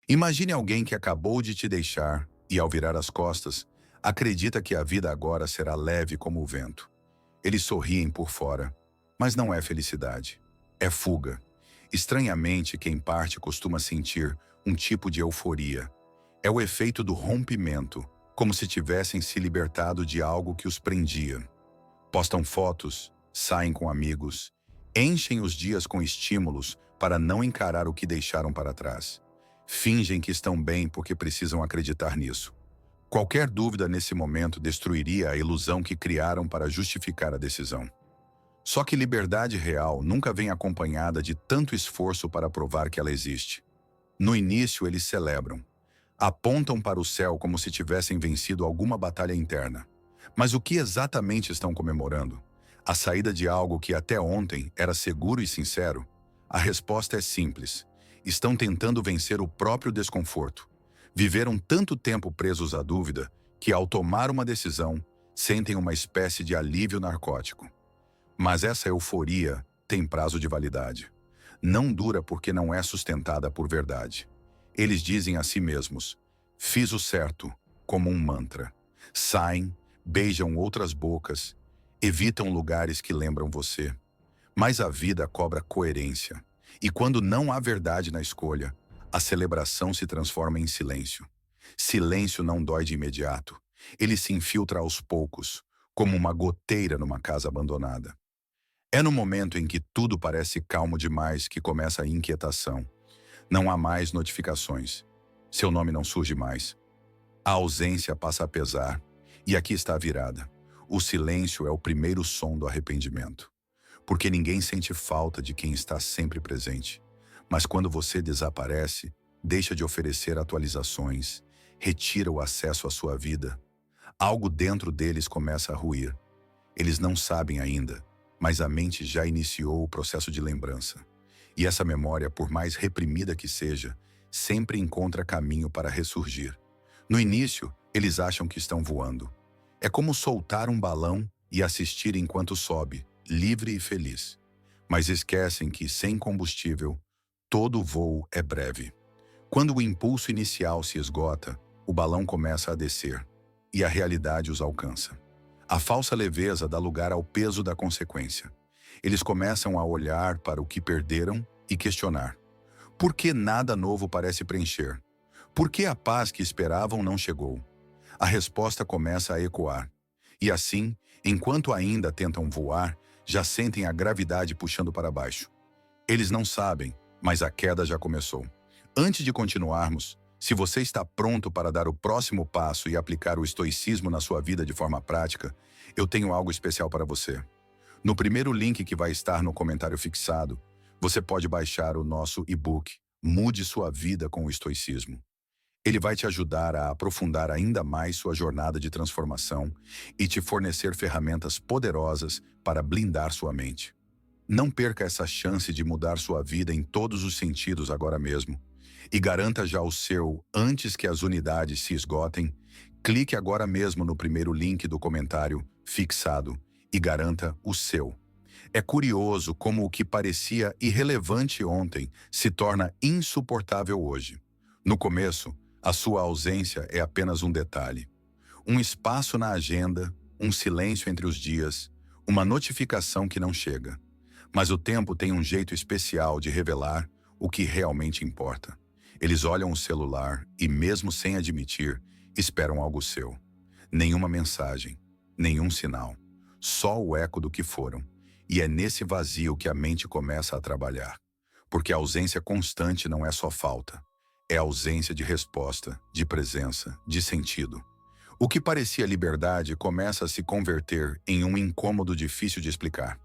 Imagine alguém que acabou de te deixar e, ao virar as costas, acredita que a vida agora será leve como o vento. Eles sorriem por fora, mas não é felicidade. É fuga. Estranhamente, quem parte costuma sentir um tipo de euforia. É o efeito do rompimento, como se tivessem se libertado de algo que os prendia. Postam fotos, saem com amigos, enchem os dias com estímulos para não encarar o que deixaram para trás. Fingem que estão bem porque precisam acreditar nisso. Qualquer dúvida nesse momento destruiria a ilusão que criaram para justificar a decisão. Só que liberdade real nunca vem acompanhada de tanto esforço para provar que ela existe. No início, eles celebram. Apontam para o céu como se tivessem vencido alguma batalha interna. Mas o que exatamente estão comemorando? A saída de algo que até ontem era seguro e sincero? A resposta é simples. Estão tentando vencer o próprio desconforto. Viveram tanto tempo presos à dúvida que, ao tomar uma decisão, sentem uma espécie de alívio narcótico. Mas essa euforia tem prazo de validade. Não dura porque não é sustentada por verdade. Eles dizem a si mesmos: fiz o certo, como um mantra. Saem, beijam outras bocas, evitam lugares que lembram você. Mas a vida cobra coerência. E quando não há verdade na escolha, a celebração se transforma em silêncio. Silêncio não dói de imediato. Ele se infiltra aos poucos, como uma goteira numa casa abandonada. É no momento em que tudo parece calmo demais que começa a inquietação. Não há mais notificações. Seu nome não surge mais. A ausência passa a pesar. E aqui está a virada. O silêncio é o primeiro som do arrependimento. Porque ninguém sente falta de quem está sempre presente. Mas quando você desaparece, deixa de oferecer atualizações, retira o acesso à sua vida. Algo dentro deles começa a ruir. Eles não sabem ainda, mas a mente já iniciou o processo de lembrança. E essa memória, por mais reprimida que seja, sempre encontra caminho para ressurgir. No início, eles acham que estão voando. É como soltar um balão e assistir enquanto sobe, livre e feliz. Mas esquecem que, sem combustível, todo voo é breve. Quando o impulso inicial se esgota, o balão começa a descer, e a realidade os alcança. A falsa leveza dá lugar ao peso da consequência. Eles começam a olhar para o que perderam e questionar. Por que nada novo parece preencher? Por que a paz que esperavam não chegou? A resposta começa a ecoar. E assim, enquanto ainda tentam voar, já sentem a gravidade puxando para baixo. Eles não sabem, mas a queda já começou. Antes de continuarmos, se você está pronto para dar o próximo passo e aplicar o estoicismo na sua vida de forma prática, eu tenho algo especial para você. No primeiro link que vai estar no comentário fixado, você pode baixar o nosso e-book Mude Sua Vida com o Estoicismo. Ele vai te ajudar a aprofundar ainda mais sua jornada de transformação e te fornecer ferramentas poderosas para blindar sua mente. Não perca essa chance de mudar sua vida em todos os sentidos agora mesmo. E garanta já o seu antes que as unidades se esgotem. Clique agora mesmo no primeiro link do comentário fixado e garanta o seu. É curioso como o que parecia irrelevante ontem se torna insuportável hoje. No começo, a sua ausência é apenas um detalhe. Um espaço na agenda, um silêncio entre os dias, uma notificação que não chega. Mas o tempo tem um jeito especial de revelar o que realmente importa. Eles olham o celular e, mesmo sem admitir, esperam algo seu. Nenhuma mensagem, nenhum sinal. Só o eco do que foram. E é nesse vazio que a mente começa a trabalhar. Porque a ausência constante não é só falta. É ausência de resposta, de presença, de sentido. O que parecia liberdade começa a se converter em um incômodo difícil de explicar.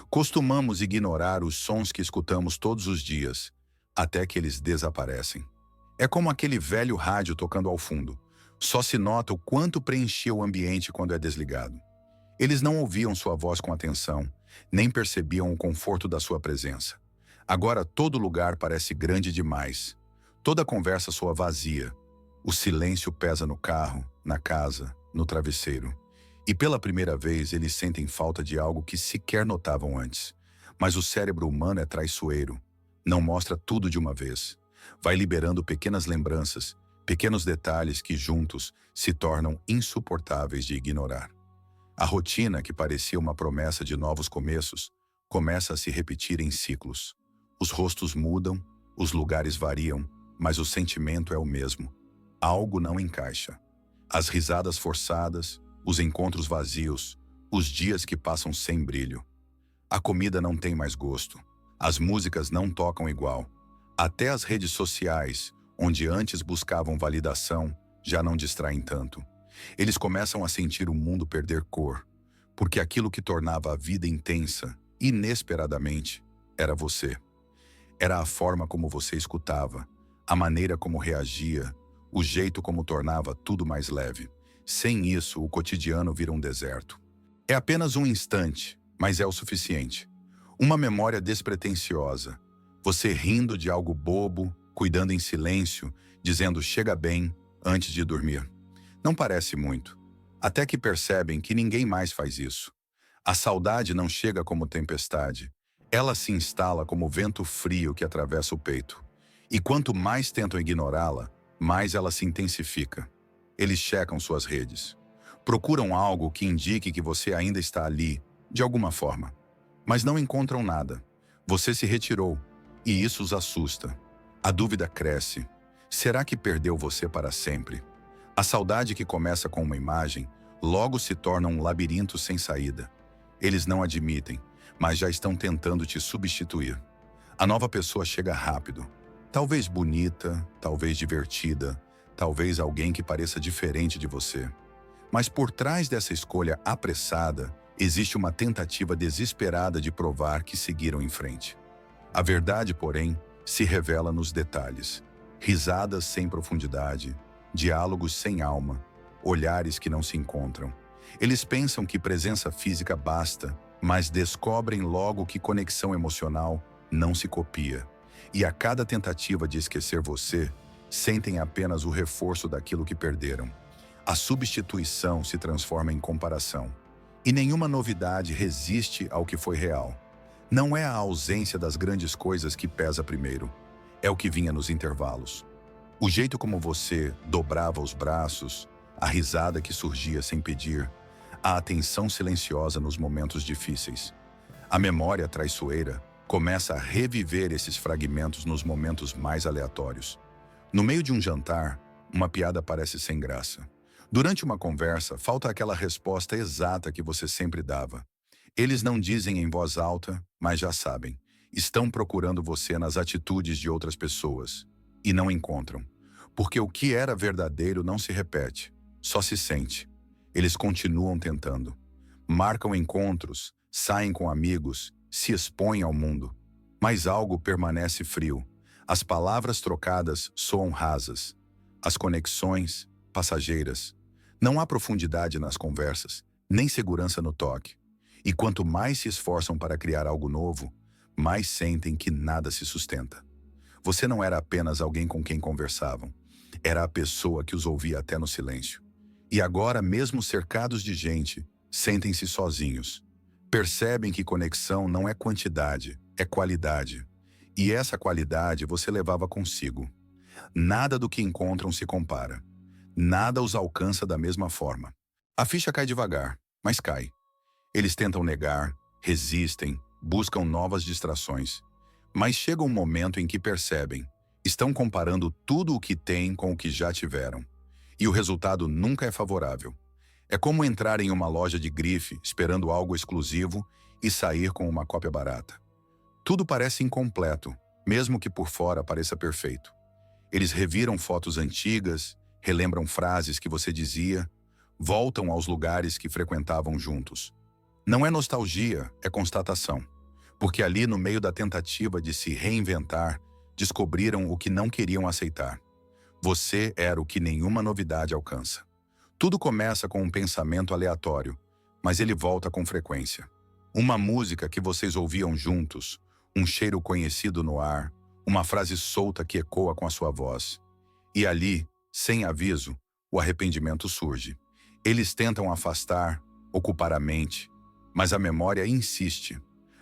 Costumamos ignorar os sons que escutamos todos os dias, até que eles desaparecem. É como aquele velho rádio tocando ao fundo. Só se nota o quanto preenchia o ambiente quando é desligado. Eles não ouviam sua voz com atenção, nem percebiam o conforto da sua presença. Agora todo lugar parece grande demais. Toda conversa soa vazia. O silêncio pesa no carro, na casa, no travesseiro. E pela primeira vez eles sentem falta de algo que sequer notavam antes. Mas o cérebro humano é traiçoeiro. Não mostra tudo de uma vez. Vai liberando pequenas lembranças, pequenos detalhes que juntos se tornam insuportáveis de ignorar. A rotina, que parecia uma promessa de novos começos, começa a se repetir em ciclos. Os rostos mudam, os lugares variam, mas o sentimento é o mesmo. Algo não encaixa. As risadas forçadas, os encontros vazios, os dias que passam sem brilho. A comida não tem mais gosto. As músicas não tocam igual. Até as redes sociais, onde antes buscavam validação, já não distraem tanto. Eles começam a sentir o mundo perder cor, porque aquilo que tornava a vida intensa, inesperadamente, era você. Era a forma como você escutava, a maneira como reagia, o jeito como tornava tudo mais leve. Sem isso, o cotidiano vira um deserto. É apenas um instante, mas é o suficiente. Uma memória despretensiosa. Você rindo de algo bobo, cuidando em silêncio, dizendo chega bem antes de dormir. Não parece muito, até que percebem que ninguém mais faz isso. A saudade não chega como tempestade. Ela se instala como vento frio que atravessa o peito. E quanto mais tentam ignorá-la, mais ela se intensifica. Eles checam suas redes. Procuram algo que indique que você ainda está ali, de alguma forma. Mas não encontram nada. Você se retirou, e isso os assusta. A dúvida cresce. Será que perdeu você para sempre? A saudade, que começa com uma imagem, logo se torna um labirinto sem saída. Eles não admitem, mas já estão tentando te substituir. A nova pessoa chega rápido. Talvez bonita, talvez divertida, talvez alguém que pareça diferente de você. Mas por trás dessa escolha apressada, existe uma tentativa desesperada de provar que seguiram em frente. A verdade, porém, se revela nos detalhes. Risadas sem profundidade, diálogos sem alma, olhares que não se encontram. Eles pensam que presença física basta, mas descobrem logo que conexão emocional não se copia. E a cada tentativa de esquecer você, sentem apenas o reforço daquilo que perderam. A substituição se transforma em comparação. E nenhuma novidade resiste ao que foi real. Não é a ausência das grandes coisas que pesa primeiro. É o que vinha nos intervalos. O jeito como você dobrava os braços, a risada que surgia sem pedir, a atenção silenciosa nos momentos difíceis. A memória traiçoeira começa a reviver esses fragmentos nos momentos mais aleatórios. No meio de um jantar, uma piada parece sem graça. Durante uma conversa, falta aquela resposta exata que você sempre dava. Eles não dizem em voz alta, mas já sabem. Estão procurando você nas atitudes de outras pessoas. E não encontram. Porque o que era verdadeiro não se repete, só se sente. Eles continuam tentando. Marcam encontros, saem com amigos, se expõem ao mundo. Mas algo permanece frio. As palavras trocadas soam rasas. As conexões, passageiras. Não há profundidade nas conversas, nem segurança no toque. E quanto mais se esforçam para criar algo novo, mais sentem que nada se sustenta. Você não era apenas alguém com quem conversavam. Era a pessoa que os ouvia até no silêncio. E agora, mesmo cercados de gente, sentem-se sozinhos. Percebem que conexão não é quantidade, é qualidade. E essa qualidade você levava consigo. Nada do que encontram se compara. Nada os alcança da mesma forma. A ficha cai devagar, mas cai. Eles tentam negar, resistem, buscam novas distrações. Mas chega um momento em que percebem. Estão comparando tudo o que têm com o que já tiveram. E o resultado nunca é favorável. É como entrar em uma loja de grife esperando algo exclusivo e sair com uma cópia barata. Tudo parece incompleto, mesmo que por fora pareça perfeito. Eles reviram fotos antigas, relembram frases que você dizia, voltam aos lugares que frequentavam juntos. Não é nostalgia, é constatação. Porque ali, no meio da tentativa de se reinventar, descobriram o que não queriam aceitar. Você era o que nenhuma novidade alcança. Tudo começa com um pensamento aleatório, mas ele volta com frequência. Uma música que vocês ouviam juntos, um cheiro conhecido no ar, uma frase solta que ecoa com a sua voz. E ali, sem aviso, o arrependimento surge. Eles tentam afastar, ocupar a mente, mas a memória insiste.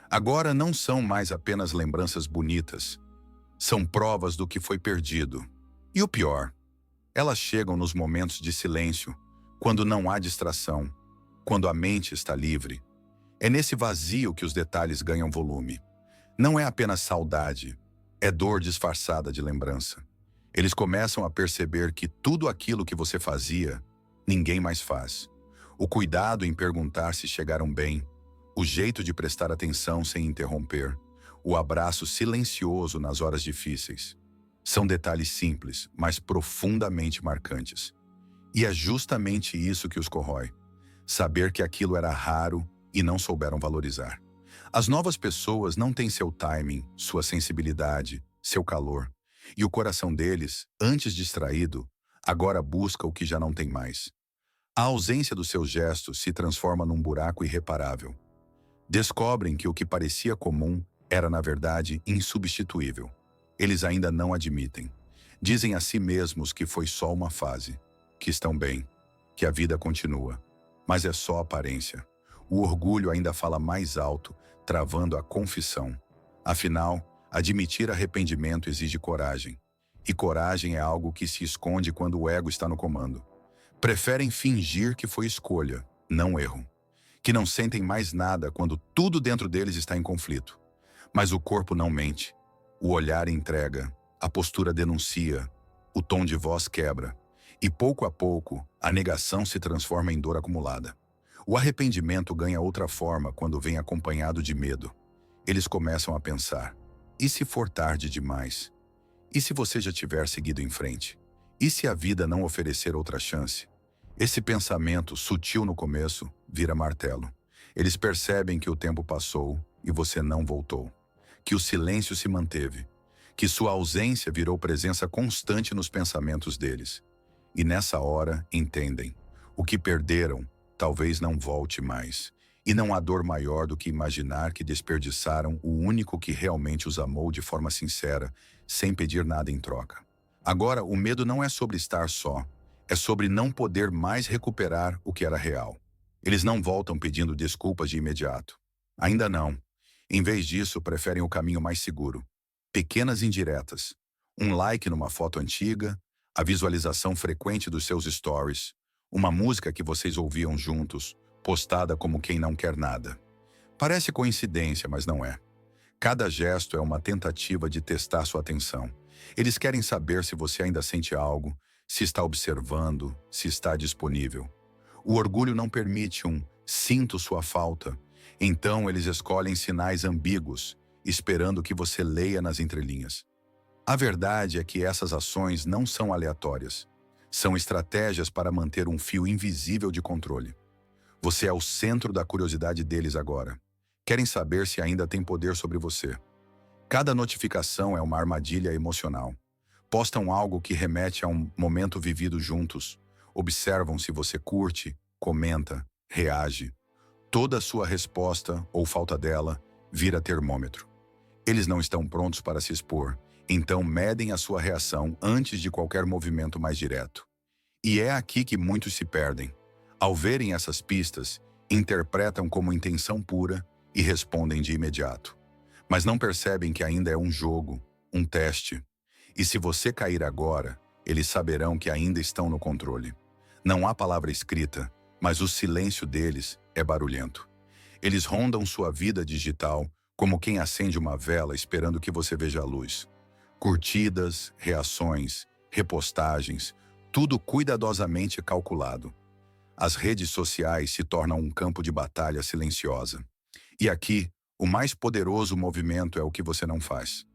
Agora não são mais apenas lembranças bonitas. São provas do que foi perdido. E o pior, elas chegam nos momentos de silêncio, quando não há distração, quando a mente está livre. É nesse vazio que os detalhes ganham volume. Não é apenas saudade, é dor disfarçada de lembrança. Eles começam a perceber que tudo aquilo que você fazia, ninguém mais faz. O cuidado em perguntar se chegaram bem, o jeito de prestar atenção sem interromper, o abraço silencioso nas horas difíceis. São detalhes simples, mas profundamente marcantes. E é justamente isso que os corrói. Saber que aquilo era raro e não souberam valorizar. As novas pessoas não têm seu timing, sua sensibilidade, seu calor. E o coração deles, antes distraído, agora busca o que já não tem mais. A ausência dos seus gestos se transforma num buraco irreparável. Descobrem que o que parecia comum era, na verdade, insubstituível. Eles ainda não admitem. Dizem a si mesmos que foi só uma fase, que estão bem, que a vida continua. Mas é só aparência. O orgulho ainda fala mais alto, travando a confissão. Afinal, admitir arrependimento exige coragem. E coragem é algo que se esconde quando o ego está no comando. Preferem fingir que foi escolha, não erro. Que não sentem mais nada quando tudo dentro deles está em conflito. Mas o corpo não mente. O olhar entrega, a postura denuncia, o tom de voz quebra. E pouco a pouco, a negação se transforma em dor acumulada. O arrependimento ganha outra forma quando vem acompanhado de medo. Eles começam a pensar: e se for tarde demais? E se você já tiver seguido em frente? E se a vida não oferecer outra chance? Esse pensamento, sutil no começo, vira martelo. Eles percebem que o tempo passou e você não voltou. Que o silêncio se manteve. Que sua ausência virou presença constante nos pensamentos deles. E nessa hora, entendem. O que perderam, talvez não volte mais. E não há dor maior do que imaginar que desperdiçaram o único que realmente os amou de forma sincera, sem pedir nada em troca. Agora, o medo não é sobre estar só. É sobre não poder mais recuperar o que era real. Eles não voltam pedindo desculpas de imediato. Ainda não. Em vez disso, preferem o caminho mais seguro. Pequenas indiretas. Um like numa foto antiga, a visualização frequente dos seus stories, uma música que vocês ouviam juntos, postada como quem não quer nada. Parece coincidência, mas não é. Cada gesto é uma tentativa de testar sua atenção. Eles querem saber se você ainda sente algo, se está observando, se está disponível. O orgulho não permite um "sinto sua falta", então eles escolhem sinais ambíguos, esperando que você leia nas entrelinhas. A verdade é que essas ações não são aleatórias. São estratégias para manter um fio invisível de controle. Você é o centro da curiosidade deles agora. Querem saber se ainda tem poder sobre você. Cada notificação é uma armadilha emocional. Postam algo que remete a um momento vivido juntos. Observam se você curte, comenta, reage. Toda a sua resposta, ou falta dela, vira termômetro. Eles não estão prontos para se expor, então medem a sua reação antes de qualquer movimento mais direto. E é aqui que muitos se perdem. Ao verem essas pistas, interpretam como intenção pura e respondem de imediato. Mas não percebem que ainda é um jogo, um teste. E se você cair agora, eles saberão que ainda estão no controle. Não há palavra escrita, mas o silêncio deles é barulhento. Eles rondam sua vida digital como quem acende uma vela esperando que você veja a luz. Curtidas, reações, repostagens, tudo cuidadosamente calculado. As redes sociais se tornam um campo de batalha silenciosa. E aqui, o mais poderoso movimento é o que você não faz.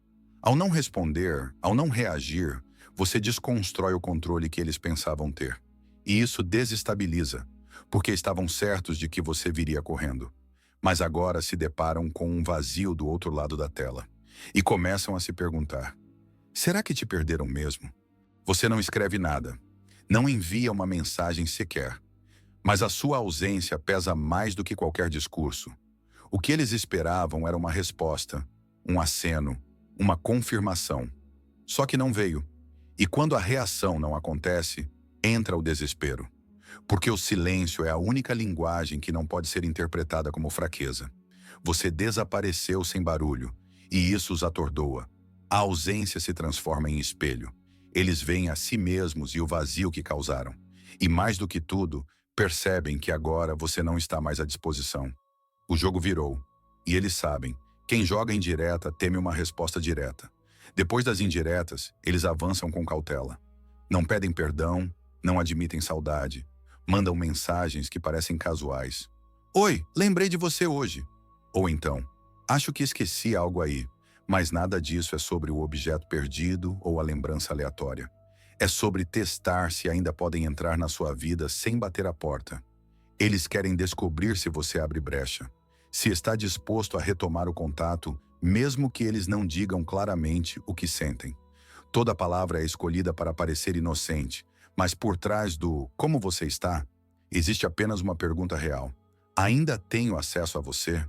Ao não responder, ao não reagir, você desconstrói o controle que eles pensavam ter. E isso desestabiliza, porque estavam certos de que você viria correndo. Mas agora se deparam com um vazio do outro lado da tela. E começam a se perguntar: será que te perderam mesmo? Você não escreve nada. Não envia uma mensagem sequer. Mas a sua ausência pesa mais do que qualquer discurso. O que eles esperavam era uma resposta, um aceno, uma confirmação. Só que não veio. E quando a reação não acontece, entra o desespero. Porque o silêncio é a única linguagem que não pode ser interpretada como fraqueza. Você desapareceu sem barulho, e isso os atordoa. A ausência se transforma em espelho. Eles veem a si mesmos e o vazio que causaram. E mais do que tudo, percebem que agora você não está mais à disposição. O jogo virou. E eles sabem, quem joga indireta teme uma resposta direta. Depois das indiretas, eles avançam com cautela. Não pedem perdão, não admitem saudade. Mandam mensagens que parecem casuais. Oi, lembrei de você hoje. Ou então, acho que esqueci algo aí. Mas nada disso é sobre o objeto perdido ou a lembrança aleatória. É sobre testar se ainda podem entrar na sua vida sem bater a porta. Eles querem descobrir se você abre brecha, se está disposto a retomar o contato, mesmo que eles não digam claramente o que sentem. Toda palavra é escolhida para parecer inocente, mas por trás do "como você está", existe apenas uma pergunta real. Ainda tenho acesso a você?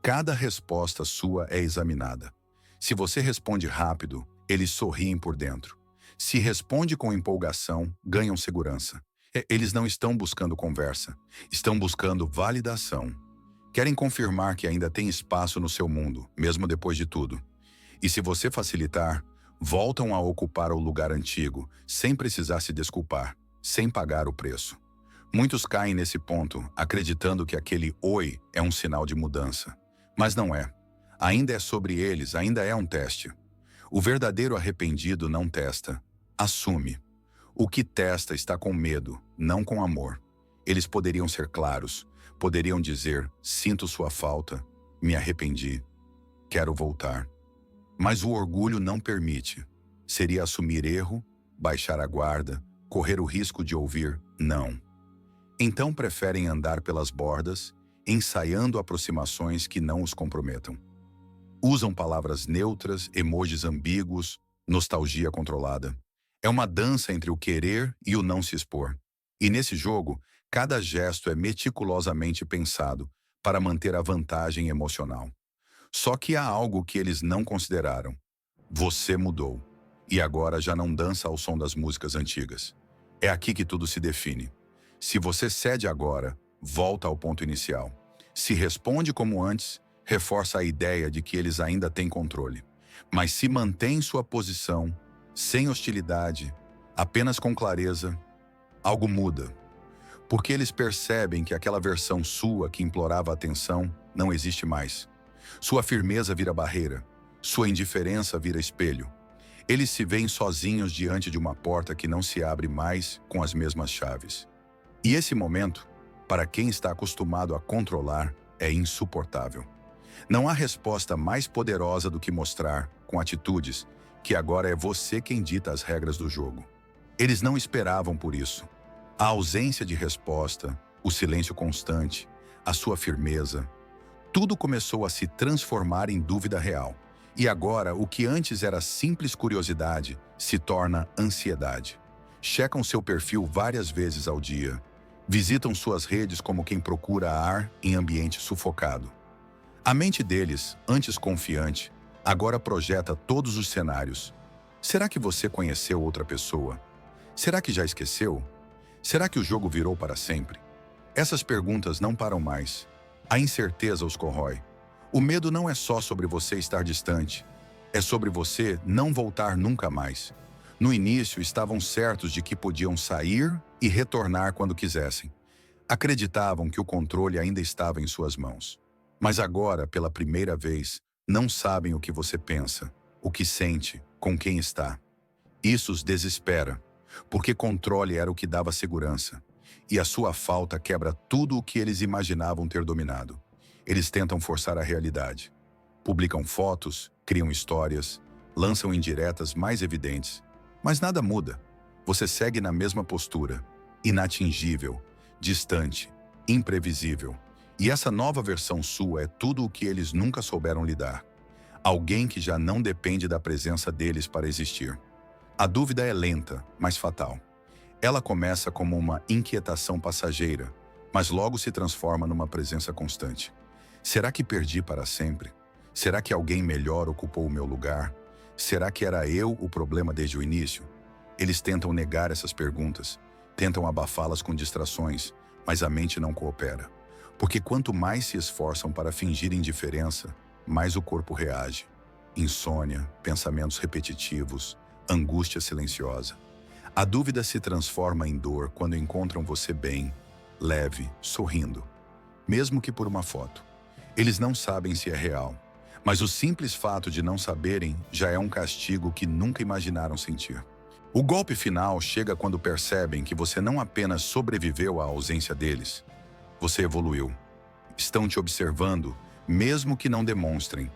Cada resposta sua é examinada. Se você responde rápido, eles sorriem por dentro. Se responde com empolgação, ganham segurança. Eles não estão buscando conversa, estão buscando validação. Querem confirmar que ainda tem espaço no seu mundo, mesmo depois de tudo. E se você facilitar, voltam a ocupar o lugar antigo, sem precisar se desculpar, sem pagar o preço. Muitos caem nesse ponto, acreditando que aquele "oi" é um sinal de mudança. Mas não é. Ainda é sobre eles, ainda é um teste. O verdadeiro arrependido não testa, assume. O que testa está com medo, não com amor. Eles poderiam ser claros, poderiam dizer: sinto sua falta, me arrependi, quero voltar. Mas o orgulho não permite. Seria assumir erro, baixar a guarda, correr o risco de ouvir não. Então preferem andar pelas bordas, ensaiando aproximações que não os comprometam. Usam palavras neutras, emojis ambíguos, nostalgia controlada. É uma dança entre o querer e o não se expor. E nesse jogo, cada gesto é meticulosamente pensado para manter a vantagem emocional. Só que há algo que eles não consideraram. Você mudou. E agora já não dança ao som das músicas antigas. É aqui que tudo se define. Se você cede agora, volta ao ponto inicial. Se responde como antes, reforça a ideia de que eles ainda têm controle. Mas se mantém sua posição, sem hostilidade, apenas com clareza, algo muda. Porque eles percebem que aquela versão sua que implorava atenção não existe mais. Sua firmeza vira barreira, sua indiferença vira espelho. Eles se veem sozinhos diante de uma porta que não se abre mais com as mesmas chaves. E esse momento, para quem está acostumado a controlar, é insuportável. Não há resposta mais poderosa do que mostrar, com atitudes, que agora é você quem dita as regras do jogo. Eles não esperavam por isso. A ausência de resposta, o silêncio constante, a sua firmeza, tudo começou a se transformar em dúvida real. E agora, o que antes era simples curiosidade, se torna ansiedade. Checam seu perfil várias vezes ao dia. Visitam suas redes como quem procura ar em ambiente sufocado. A mente deles, antes confiante, agora projeta todos os cenários. Será que você conheceu outra pessoa? Será que já esqueceu? Será que o jogo virou para sempre? Essas perguntas não param mais. A incerteza os corrói. O medo não é só sobre você estar distante. É sobre você não voltar nunca mais. No início, estavam certos de que podiam sair e retornar quando quisessem. Acreditavam que o controle ainda estava em suas mãos. Mas agora, pela primeira vez, não sabem o que você pensa, o que sente, com quem está. Isso os desespera, porque controle era o que dava segurança. E a sua falta quebra tudo o que eles imaginavam ter dominado. Eles tentam forçar a realidade. Publicam fotos, criam histórias, lançam indiretas mais evidentes. Mas nada muda. Você segue na mesma postura, inatingível, distante, imprevisível. E essa nova versão sua é tudo o que eles nunca souberam lidar. Alguém que já não depende da presença deles para existir. A dúvida é lenta, mas fatal. Ela começa como uma inquietação passageira, mas logo se transforma numa presença constante. Será que perdi para sempre? Será que alguém melhor ocupou o meu lugar? Será que era eu o problema desde o início? Eles tentam negar essas perguntas, tentam abafá-las com distrações, mas a mente não coopera. Porque quanto mais se esforçam para fingir indiferença, mais o corpo reage. insônia, pensamentos repetitivos, angústia silenciosa. A dúvida se transforma em dor quando encontram você bem, leve, sorrindo, mesmo que por uma foto. Eles não sabem se é real, mas o simples fato de não saberem já é um castigo que nunca imaginaram sentir. O golpe final chega quando percebem que você não apenas sobreviveu à ausência deles, você evoluiu. Estão te observando, mesmo que não demonstrem.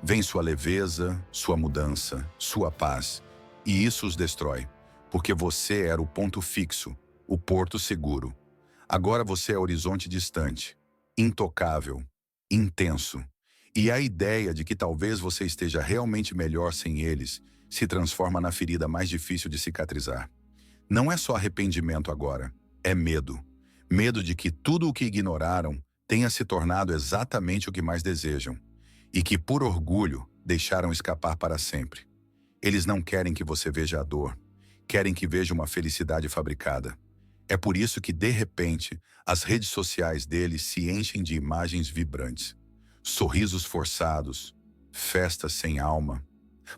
Vem sua leveza, sua mudança, sua paz, e isso os destrói, porque você era o ponto fixo, o porto seguro. Agora você é horizonte distante, intocável, intenso. E a ideia de que talvez você esteja realmente melhor sem eles se transforma na ferida mais difícil de cicatrizar. Não é só arrependimento agora, é medo. Medo de que tudo o que ignoraram tenha se tornado exatamente o que mais desejam, e que, por orgulho, deixaram escapar para sempre. Eles não querem que você veja a dor, querem que veja uma felicidade fabricada. É por isso que, de repente, as redes sociais deles se enchem de imagens vibrantes. Sorrisos forçados, festas sem alma,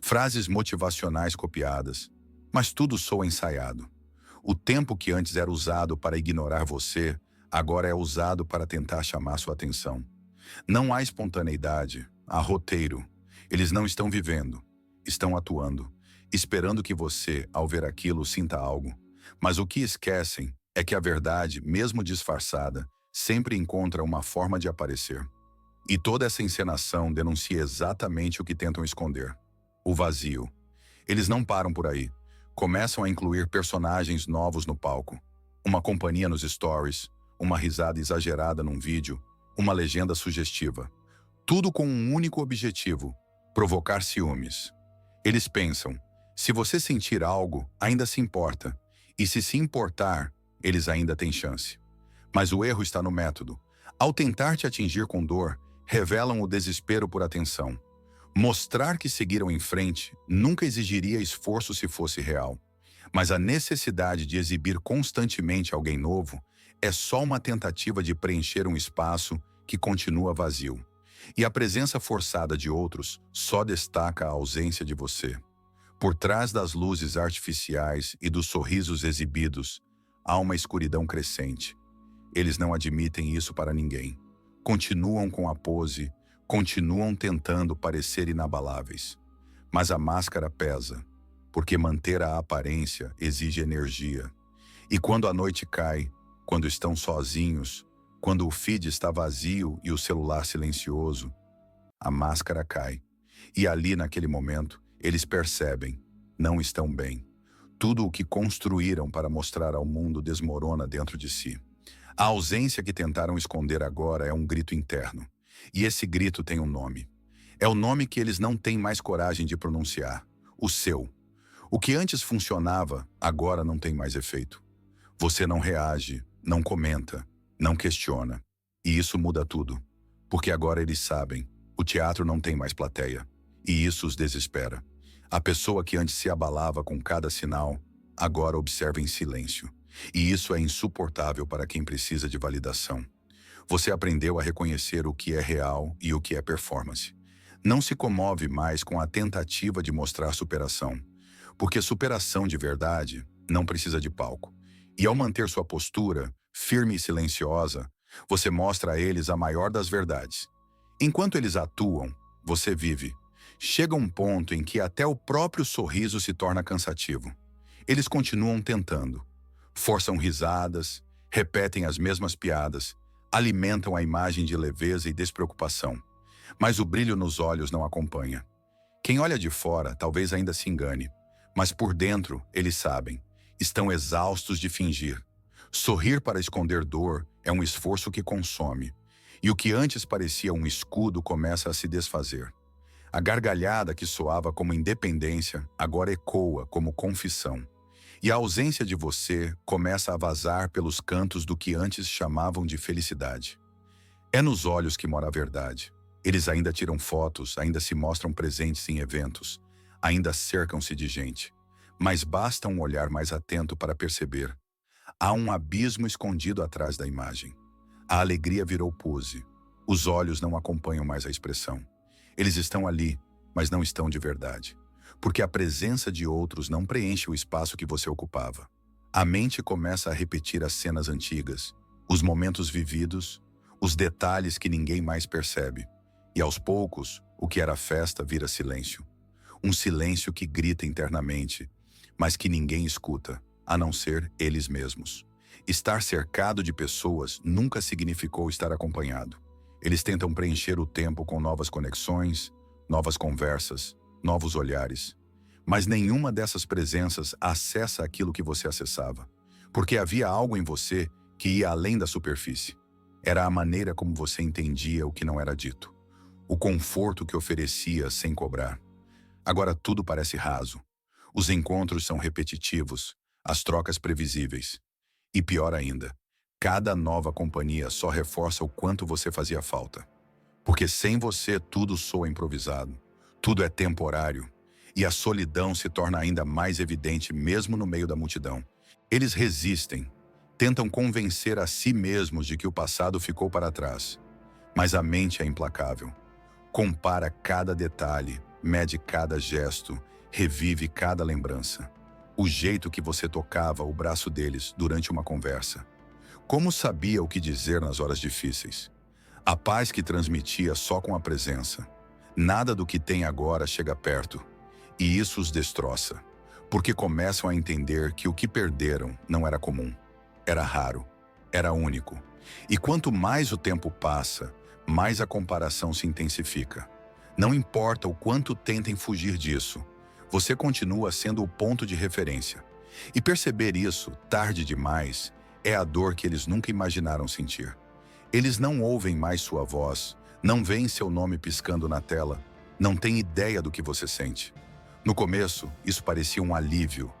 frases motivacionais copiadas, mas tudo soa ensaiado. O tempo que antes era usado para ignorar você, agora é usado para tentar chamar sua atenção. Não há espontaneidade, há roteiro. Eles não estão vivendo, estão atuando, esperando que você, ao ver aquilo, sinta algo. Mas o que esquecem é que a verdade, mesmo disfarçada, sempre encontra uma forma de aparecer. E toda essa encenação denuncia exatamente o que tentam esconder: o vazio. Eles não param por aí. Começam a incluir personagens novos no palco. Uma companhia nos stories, uma risada exagerada num vídeo, uma legenda sugestiva. Tudo com um único objetivo: provocar ciúmes. Eles pensam, se você sentir algo, ainda se importa. E se importar, eles ainda têm chance. Mas o erro está no método. Ao tentar te atingir com dor, revelam o desespero por atenção. Mostrar que seguiram em frente nunca exigiria esforço se fosse real. Mas a necessidade de exibir constantemente alguém novo é só uma tentativa de preencher um espaço que continua vazio. E a presença forçada de outros só destaca a ausência de você. Por trás das luzes artificiais e dos sorrisos exibidos, há uma escuridão crescente. Eles não admitem isso para ninguém. Continuam com a pose, continuam tentando parecer inabaláveis. Mas a máscara pesa, porque manter a aparência exige energia. E quando a noite cai, quando estão sozinhos, quando o feed está vazio e o celular silencioso, a máscara cai. E ali, naquele momento, eles percebem, não estão bem. Tudo o que construíram para mostrar ao mundo desmorona dentro de si. A ausência que tentaram esconder agora é um grito interno. E esse grito tem um nome. É o nome que eles não têm mais coragem de pronunciar: o seu. O que antes funcionava, agora não tem mais efeito. Você não reage, não comenta, não questiona. E isso muda tudo. Porque agora eles sabem, o teatro não tem mais plateia. E isso os desespera. A pessoa que antes se abalava com cada sinal, agora observa em silêncio. E isso é insuportável para quem precisa de validação. Você aprendeu a reconhecer o que é real e o que é performance. Não se comove mais com a tentativa de mostrar superação, porque superação de verdade não precisa de palco. E ao manter sua postura, firme e silenciosa, você mostra a eles a maior das verdades. Enquanto eles atuam, você vive. Chega um ponto em que até o próprio sorriso se torna cansativo. Eles continuam tentando. Forçam risadas, repetem as mesmas piadas, alimentam a imagem de leveza e despreocupação. Mas o brilho nos olhos não acompanha. Quem olha de fora talvez ainda se engane, mas por dentro eles sabem. Estão exaustos de fingir. Sorrir para esconder dor é um esforço que consome. E o que antes parecia um escudo começa a se desfazer. A gargalhada que soava como independência agora ecoa como confissão. E a ausência de você começa a vazar pelos cantos do que antes chamavam de felicidade. É nos olhos que mora a verdade. Eles ainda tiram fotos, ainda se mostram presentes em eventos, ainda cercam-se de gente. Mas basta um olhar mais atento para perceber. Há um abismo escondido atrás da imagem. A alegria virou pose. Os olhos não acompanham mais a expressão. Eles estão ali, mas não estão de verdade. Porque a presença de outros não preenche o espaço que você ocupava. A mente começa a repetir as cenas antigas, os momentos vividos, os detalhes que ninguém mais percebe. E aos poucos, o que era festa vira silêncio. Um silêncio que grita internamente, mas que ninguém escuta, a não ser eles mesmos. Estar cercado de pessoas nunca significou estar acompanhado. Eles tentam preencher o tempo com novas conexões, novas conversas, novos olhares. Mas nenhuma dessas presenças acessa aquilo que você acessava, porque havia algo em você que ia além da superfície. Era a maneira como você entendia o que não era dito, o conforto que oferecia sem cobrar. Agora tudo parece raso. Os encontros são repetitivos, as trocas previsíveis. E pior ainda, cada nova companhia só reforça o quanto você fazia falta. Porque sem você tudo soa improvisado, tudo é temporário, e a solidão se torna ainda mais evidente mesmo no meio da multidão. Eles resistem, tentam convencer a si mesmos de que o passado ficou para trás. Mas a mente é implacável. Compara cada detalhe, mede cada gesto, revive cada lembrança. O jeito que você tocava o braço deles durante uma conversa. Como sabia o que dizer nas horas difíceis. A paz que transmitia só com a presença. Nada do que tem agora chega perto. E isso os destroça, porque começam a entender que o que perderam não era comum. Era raro, era único. E quanto mais o tempo passa, mais a comparação se intensifica. Não importa o quanto tentem fugir disso, você continua sendo o ponto de referência. E perceber isso, tarde demais, é a dor que eles nunca imaginaram sentir. Eles não ouvem mais sua voz, não veem seu nome piscando na tela, não têm ideia do que você sente. No começo, isso parecia um alívio,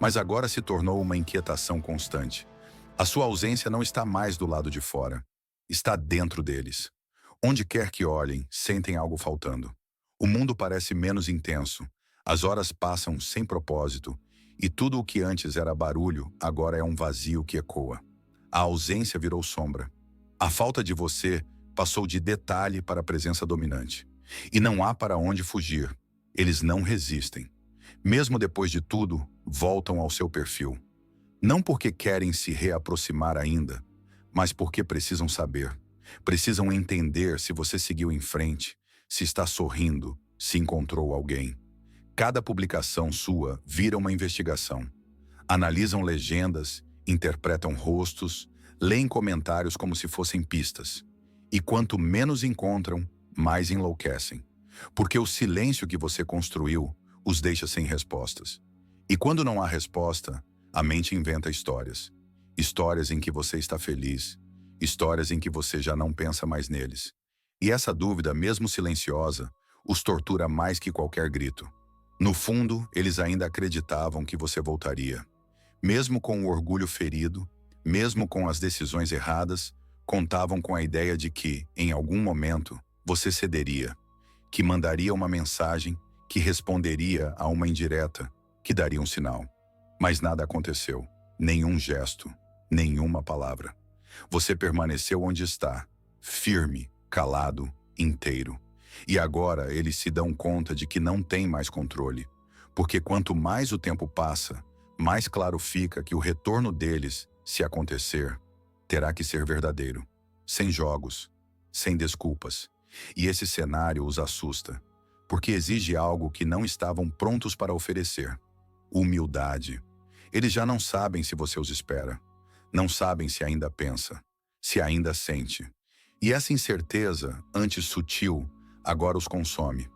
mas agora se tornou uma inquietação constante. A sua ausência não está mais do lado de fora, está dentro deles. Onde quer que olhem, sentem algo faltando. O mundo parece menos intenso, as horas passam sem propósito, e tudo o que antes era barulho, agora é um vazio que ecoa. A ausência virou sombra. A falta de você passou de detalhe para a presença dominante. E não há para onde fugir. Eles não resistem. Mesmo depois de tudo, voltam ao seu perfil. Não porque querem se reaproximar ainda, mas porque precisam saber. Precisam entender se você seguiu em frente, se está sorrindo, se encontrou alguém. Cada publicação sua vira uma investigação. Analisam legendas, interpretam rostos, leem comentários como se fossem pistas. E quanto menos encontram, mais enlouquecem. Porque o silêncio que você construiu os deixa sem respostas. E quando não há resposta, a mente inventa histórias. Histórias em que você está feliz. Histórias em que você já não pensa mais neles. E essa dúvida, mesmo silenciosa, os tortura mais que qualquer grito. No fundo, eles ainda acreditavam que você voltaria. Mesmo com o orgulho ferido, mesmo com as decisões erradas, contavam com a ideia de que, em algum momento, você cederia. Que mandaria uma mensagem, que responderia a uma indireta, que daria um sinal. Mas nada aconteceu, nenhum gesto, nenhuma palavra. Você permaneceu onde está, firme, calado, inteiro. E agora eles se dão conta de que não tem mais controle, porque quanto mais o tempo passa, mais claro fica que o retorno deles, se acontecer, terá que ser verdadeiro, sem jogos, sem desculpas. E esse cenário os assusta, porque exige algo que não estavam prontos para oferecer. Humildade. Eles já não sabem se você os espera. Não sabem se ainda pensa, se ainda sente. E essa incerteza, antes sutil, agora os consome.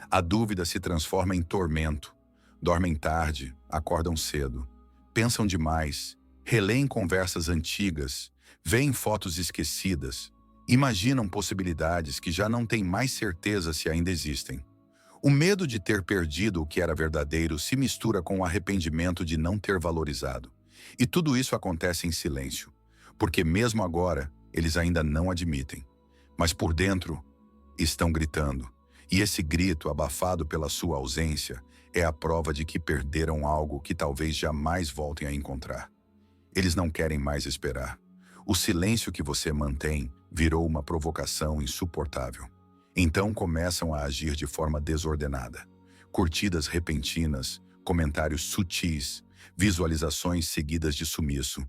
A dúvida se transforma em tormento. Dormem tarde, acordam cedo. Pensam demais, releem conversas antigas, veem fotos esquecidas. Imaginam possibilidades que já não têm mais certeza se ainda existem. O medo de ter perdido o que era verdadeiro se mistura com o arrependimento de não ter valorizado. E tudo isso acontece em silêncio, porque mesmo agora, eles ainda não admitem. Mas por dentro, estão gritando. E esse grito, abafado pela sua ausência, é a prova de que perderam algo que talvez jamais voltem a encontrar. Eles não querem mais esperar. O silêncio que você mantém virou uma provocação insuportável. Então começam a agir de forma desordenada. Curtidas repentinas, comentários sutis, visualizações seguidas de sumiço.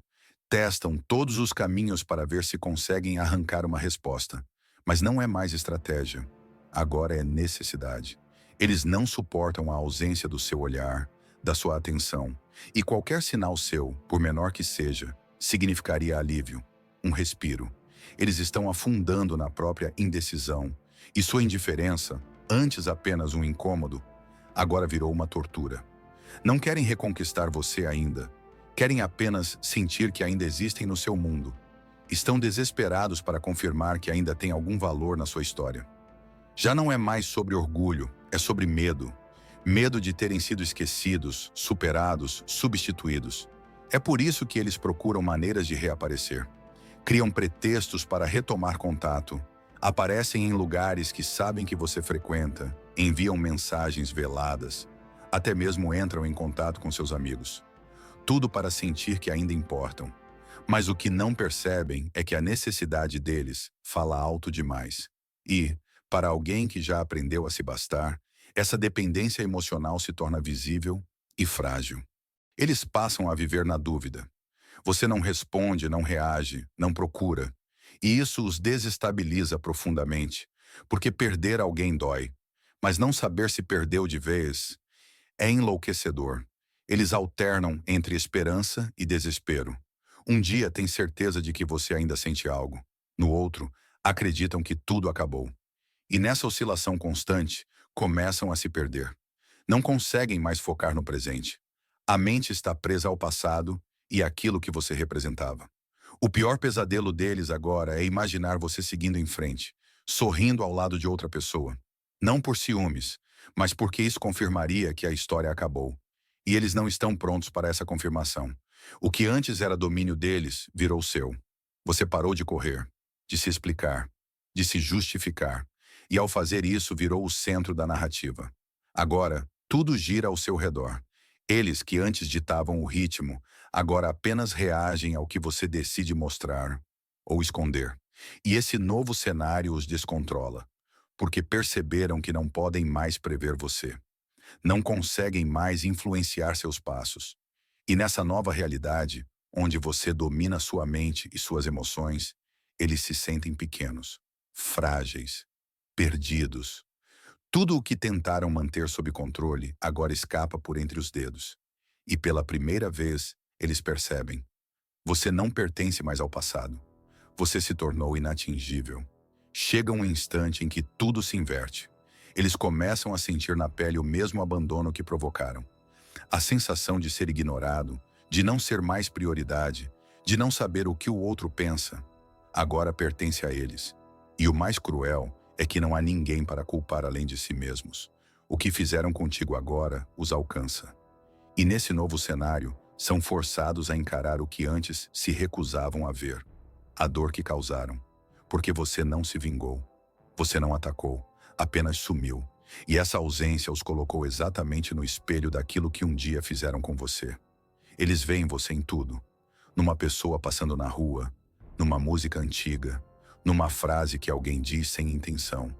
Testam todos os caminhos para ver se conseguem arrancar uma resposta. Mas não é mais estratégia. Agora é necessidade. Eles não suportam a ausência do seu olhar, da sua atenção. E qualquer sinal seu, por menor que seja, significaria alívio, um respiro. Eles estão afundando na própria indecisão. E sua indiferença, antes apenas um incômodo, agora virou uma tortura. Não querem reconquistar você ainda. Querem apenas sentir que ainda existem no seu mundo. Estão desesperados para confirmar que ainda tem algum valor na sua história. Já não é mais sobre orgulho, é sobre medo. Medo de terem sido esquecidos, superados, substituídos. É por isso que eles procuram maneiras de reaparecer. Criam pretextos para retomar contato. Aparecem em lugares que sabem que você frequenta, enviam mensagens veladas, até mesmo entram em contato com seus amigos. Tudo para sentir que ainda importam. Mas o que não percebem é que a necessidade deles fala alto demais. E, para alguém que já aprendeu a se bastar, essa dependência emocional se torna visível e frágil. Eles passam a viver na dúvida. Você não responde, não reage, não procura. E isso os desestabiliza profundamente, porque perder alguém dói. Mas não saber se perdeu de vez é enlouquecedor. Eles alternam entre esperança e desespero. Um dia têm certeza de que você ainda sente algo. No outro, acreditam que tudo acabou. E nessa oscilação constante, começam a se perder. Não conseguem mais focar no presente. A mente está presa ao passado e àquilo que você representava. O pior pesadelo deles agora é imaginar você seguindo em frente, sorrindo ao lado de outra pessoa. Não por ciúmes, mas porque isso confirmaria que a história acabou. E eles não estão prontos para essa confirmação. O que antes era domínio deles virou seu. Você parou de correr, de se explicar, de se justificar. E ao fazer isso, virou o centro da narrativa. Agora, tudo gira ao seu redor. Eles que antes ditavam o ritmo, agora apenas reagem ao que você decide mostrar ou esconder. E esse novo cenário os descontrola, porque perceberam que não podem mais prever você. Não conseguem mais influenciar seus passos. E nessa nova realidade, onde você domina sua mente e suas emoções, eles se sentem pequenos, frágeis, perdidos. Tudo o que tentaram manter sob controle agora escapa por entre os dedos. E pela primeira vez, eles percebem: você não pertence mais ao passado. Você se tornou inatingível. Chega um instante em que tudo se inverte. Eles começam a sentir na pele o mesmo abandono que provocaram. A sensação de ser ignorado, de não ser mais prioridade, de não saber o que o outro pensa, agora pertence a eles. E o mais cruel é que não há ninguém para culpar além de si mesmos. O que fizeram contigo agora os alcança. E nesse novo cenário, são forçados a encarar o que antes se recusavam a ver. A dor que causaram. Porque você não se vingou. Você não atacou. Apenas sumiu. E essa ausência os colocou exatamente no espelho daquilo que um dia fizeram com você. Eles veem você em tudo. Numa pessoa passando na rua, numa música antiga, numa frase que alguém diz sem intenção.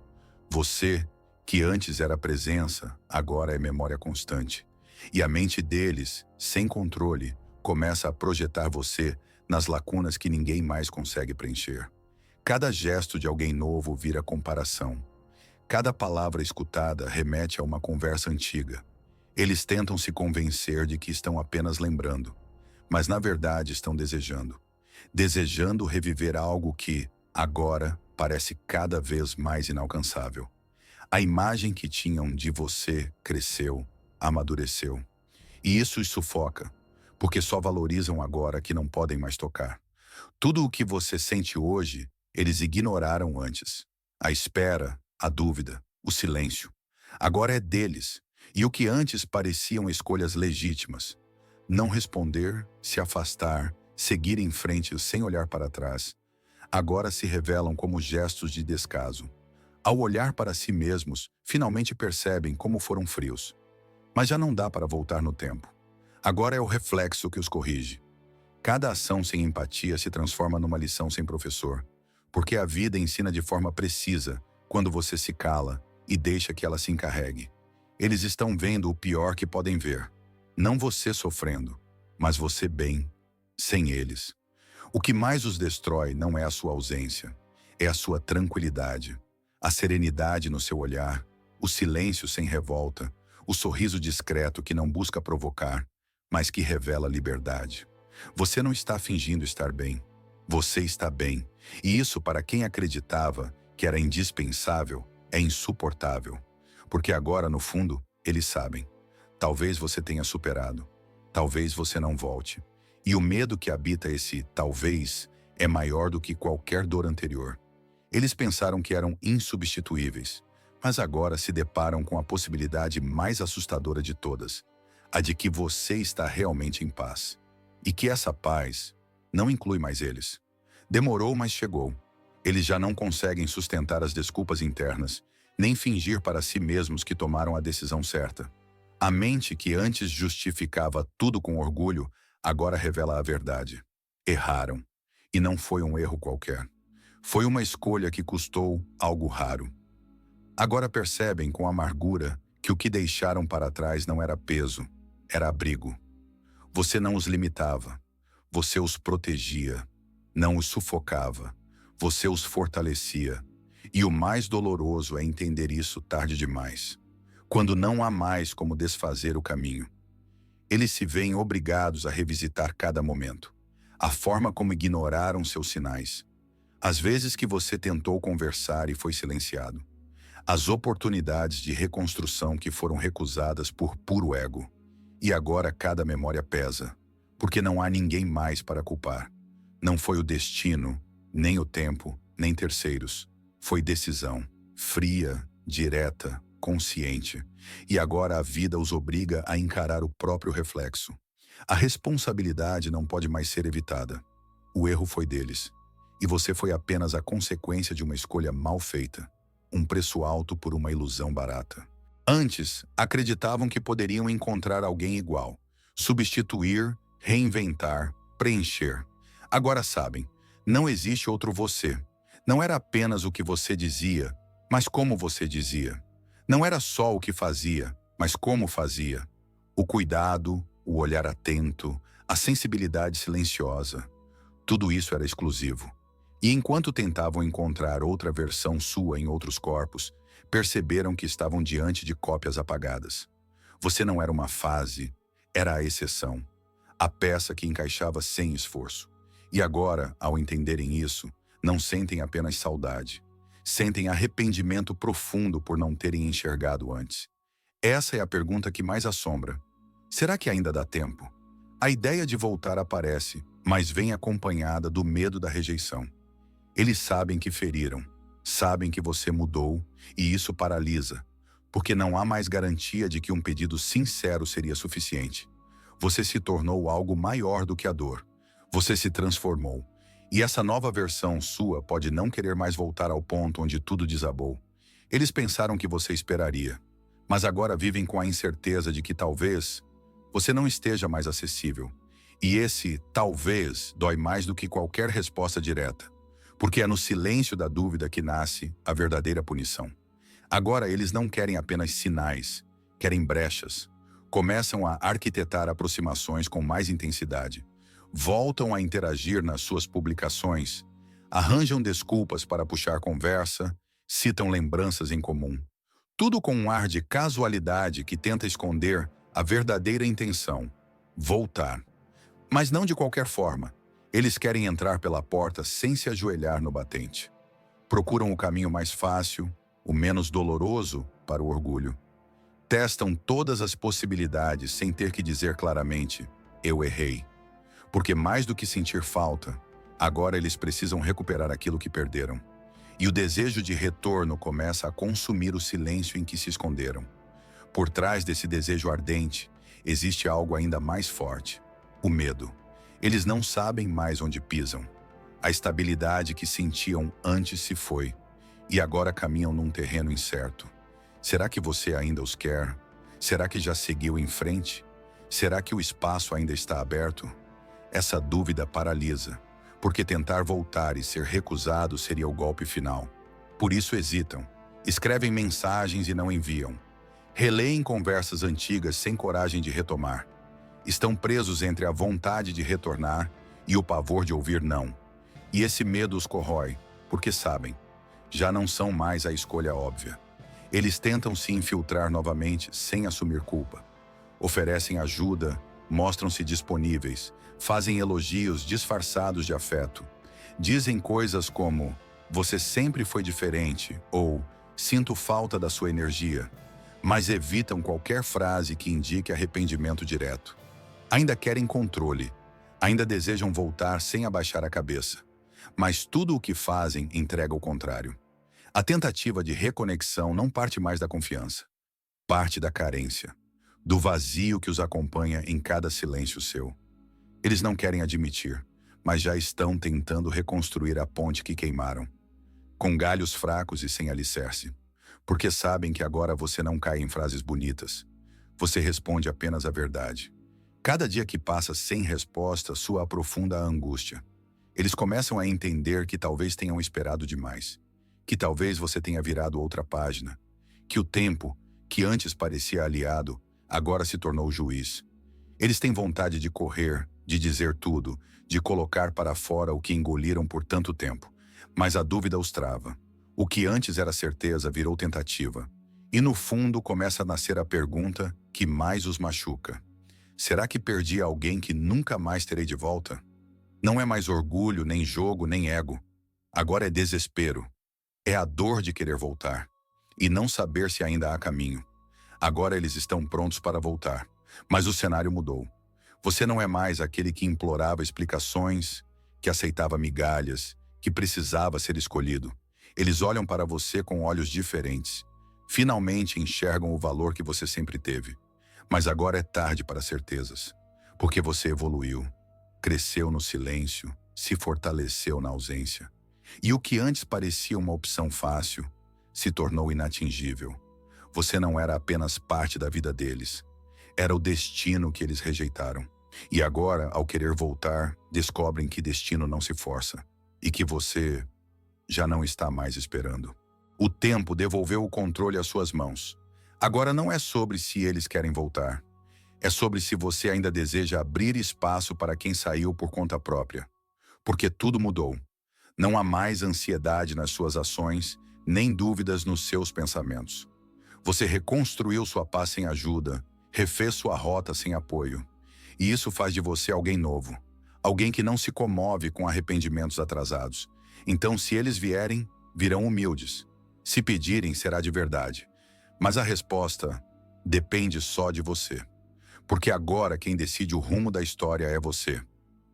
Você, que antes era presença, agora é memória constante. E a mente deles, sem controle, começa a projetar você nas lacunas que ninguém mais consegue preencher. Cada gesto de alguém novo vira comparação. Cada palavra escutada remete a uma conversa antiga. Eles tentam se convencer de que estão apenas lembrando, mas na verdade estão desejando. Desejando reviver algo que, agora, parece cada vez mais inalcançável. A imagem que tinham de você cresceu, amadureceu. E isso os sufoca, porque só valorizam agora que não podem mais tocar. Tudo o que você sente hoje, eles ignoraram antes. A espera, a dúvida, o silêncio. Agora é deles, e o que antes pareciam escolhas legítimas. Não responder, se afastar, seguir em frente sem olhar para trás, agora se revelam como gestos de descaso. Ao olhar para si mesmos, finalmente percebem como foram frios. Mas já não dá para voltar no tempo. Agora é o reflexo que os corrige. Cada ação sem empatia se transforma numa lição sem professor, porque a vida ensina de forma precisa quando você se cala e deixa que ela se encarregue. Eles estão vendo o pior que podem ver. Não você sofrendo, mas você bem, sem eles. O que mais os destrói não é a sua ausência, é a sua tranquilidade, a serenidade no seu olhar, o silêncio sem revolta, o sorriso discreto que não busca provocar, mas que revela liberdade. Você não está fingindo estar bem. Você está bem. E isso, para quem acreditava que era indispensável, é insuportável. Porque agora, no fundo, eles sabem. Talvez você tenha superado. Talvez você não volte. E o medo que habita esse talvez é maior do que qualquer dor anterior. Eles pensaram que eram insubstituíveis, mas agora se deparam com a possibilidade mais assustadora de todas, a de que você está realmente em paz. E que essa paz não inclui mais eles. Demorou, mas chegou. Eles já não conseguem sustentar as desculpas internas, nem fingir para si mesmos que tomaram a decisão certa. A mente que antes justificava tudo com orgulho, agora revela a verdade. Erraram. E não foi um erro qualquer. Foi uma escolha que custou algo raro. Agora percebem com amargura que o que deixaram para trás não era peso, era abrigo. Você não os limitava. Você os protegia. Não os sufocava. Você os fortalecia. E o mais doloroso é entender isso tarde demais, quando não há mais como desfazer o caminho. Eles se veem obrigados a revisitar cada momento, a forma como ignoraram seus sinais, as vezes que você tentou conversar e foi silenciado, as oportunidades de reconstrução que foram recusadas por puro ego. E agora cada memória pesa, porque não há ninguém mais para culpar. Não foi o destino, nem o tempo, nem terceiros. Foi decisão, fria, direta, consciente. E agora a vida os obriga a encarar o próprio reflexo. A responsabilidade não pode mais ser evitada. O erro foi deles. E você foi apenas a consequência de uma escolha mal feita. Um preço alto por uma ilusão barata. Antes, acreditavam que poderiam encontrar alguém igual. Substituir, reinventar, preencher. Agora sabem, não existe outro você. Não era apenas o que você dizia, mas como você dizia. Não era só o que fazia, mas como fazia. O cuidado, o olhar atento, a sensibilidade silenciosa. Tudo isso era exclusivo. E enquanto tentavam encontrar outra versão sua em outros corpos, perceberam que estavam diante de cópias apagadas. Você não era uma fase, era a exceção. A peça que encaixava sem esforço. E agora, ao entenderem isso, não sentem apenas saudade. Sentem arrependimento profundo por não terem enxergado antes. Essa é a pergunta que mais assombra. Será que ainda dá tempo? A ideia de voltar aparece, mas vem acompanhada do medo da rejeição. Eles sabem que feriram, sabem que você mudou, e isso paralisa, porque não há mais garantia de que um pedido sincero seria suficiente. Você se tornou algo maior do que a dor. Você se transformou. E essa nova versão sua pode não querer mais voltar ao ponto onde tudo desabou. Eles pensaram que você esperaria, mas agora vivem com a incerteza de que talvez você não esteja mais acessível. E esse talvez dói mais do que qualquer resposta direta, porque é no silêncio da dúvida que nasce a verdadeira punição. Agora eles não querem apenas sinais, querem brechas. Começam a arquitetar aproximações com mais intensidade. Voltam a interagir nas suas publicações, arranjam desculpas para puxar conversa, citam lembranças em comum. Tudo com um ar de casualidade que tenta esconder a verdadeira intenção: voltar. Mas não de qualquer forma. Eles querem entrar pela porta sem se ajoelhar no batente. Procuram o caminho mais fácil, o menos doloroso para o orgulho. Testam todas as possibilidades sem ter que dizer claramente: eu errei. Porque mais do que sentir falta, agora eles precisam recuperar aquilo que perderam. E o desejo de retorno começa a consumir o silêncio em que se esconderam. Por trás desse desejo ardente, existe algo ainda mais forte: o medo. Eles não sabem mais onde pisam. A estabilidade que sentiam antes se foi, e agora caminham num terreno incerto. Será que você ainda os quer? Será que já seguiu em frente? Será que o espaço ainda está aberto? Essa dúvida paralisa, porque tentar voltar e ser recusado seria o golpe final. Por isso hesitam, Escrevem mensagens e não enviam. Releem conversas antigas sem coragem de retomar. Estão presos entre a vontade de retornar e o pavor de ouvir não. E esse medo os corrói, porque sabem, já não são mais a escolha óbvia. Eles tentam se infiltrar novamente sem assumir culpa. Oferecem ajuda, mostram-se disponíveis, fazem elogios disfarçados de afeto. Dizem coisas como, você sempre foi diferente, ou sinto falta da sua energia, mas evitam qualquer frase que indique arrependimento direto. Ainda querem controle, ainda desejam voltar sem abaixar a cabeça, mas tudo o que fazem entrega o contrário. A tentativa de reconexão não parte mais da confiança, parte da carência, do vazio que os acompanha em cada silêncio seu. Eles não querem admitir, mas já estão tentando reconstruir a ponte que queimaram, com galhos fracos e sem alicerce, porque sabem que agora você não cai em frases bonitas, você responde apenas a verdade. Cada dia que passa sem resposta soa aprofunda a angústia. Eles começam a entender que talvez tenham esperado demais, que talvez você tenha virado outra página, que o tempo, que antes parecia aliado, agora se tornou juiz. Eles têm vontade de correr, de dizer tudo, de colocar para fora o que engoliram por tanto tempo, mas a dúvida os trava. O que antes era certeza virou tentativa. E no fundo começa a nascer a pergunta que mais os machuca. Será que perdi alguém que nunca mais terei de volta? Não é mais orgulho, nem jogo, nem ego. Agora é desespero. É a dor de querer voltar e não saber se ainda há caminho. Agora eles estão prontos para voltar, mas o cenário mudou. Você não é mais aquele que implorava explicações, que aceitava migalhas, que precisava ser escolhido. Eles olham para você com olhos diferentes. Finalmente enxergam o valor que você sempre teve. Mas agora é tarde para certezas, porque você evoluiu, cresceu no silêncio, se fortaleceu na ausência. E o que antes parecia uma opção fácil, se tornou inatingível. Você não era apenas parte da vida deles, era o destino que eles rejeitaram. E agora, ao querer voltar, descobrem que destino não se força, e que você já não está mais esperando. O tempo devolveu o controle às suas mãos. Agora não é sobre se eles querem voltar. É sobre se você ainda deseja abrir espaço para quem saiu por conta própria. Porque tudo mudou. Não há mais ansiedade nas suas ações, nem dúvidas nos seus pensamentos. Você reconstruiu sua paz sem ajuda, refez sua rota sem apoio. E isso faz de você alguém novo. Alguém que não se comove com arrependimentos atrasados. Então, se eles vierem, virão humildes. Se pedirem, será de verdade. Mas a resposta depende só de você. Porque agora quem decide o rumo da história é você,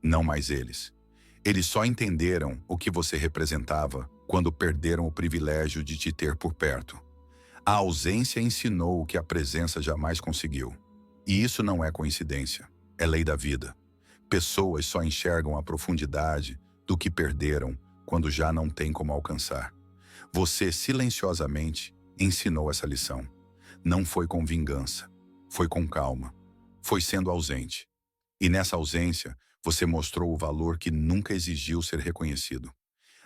não mais eles. Eles só entenderam o que você representava quando perderam o privilégio de te ter por perto. A ausência ensinou o que a presença jamais conseguiu. E isso não é coincidência, é lei da vida. Pessoas só enxergam a profundidade do que perderam quando já não tem como alcançar. Você, silenciosamente, ensinou essa lição. Não foi com vingança, foi com calma, foi sendo ausente. E nessa ausência, você mostrou o valor que nunca exigiu ser reconhecido.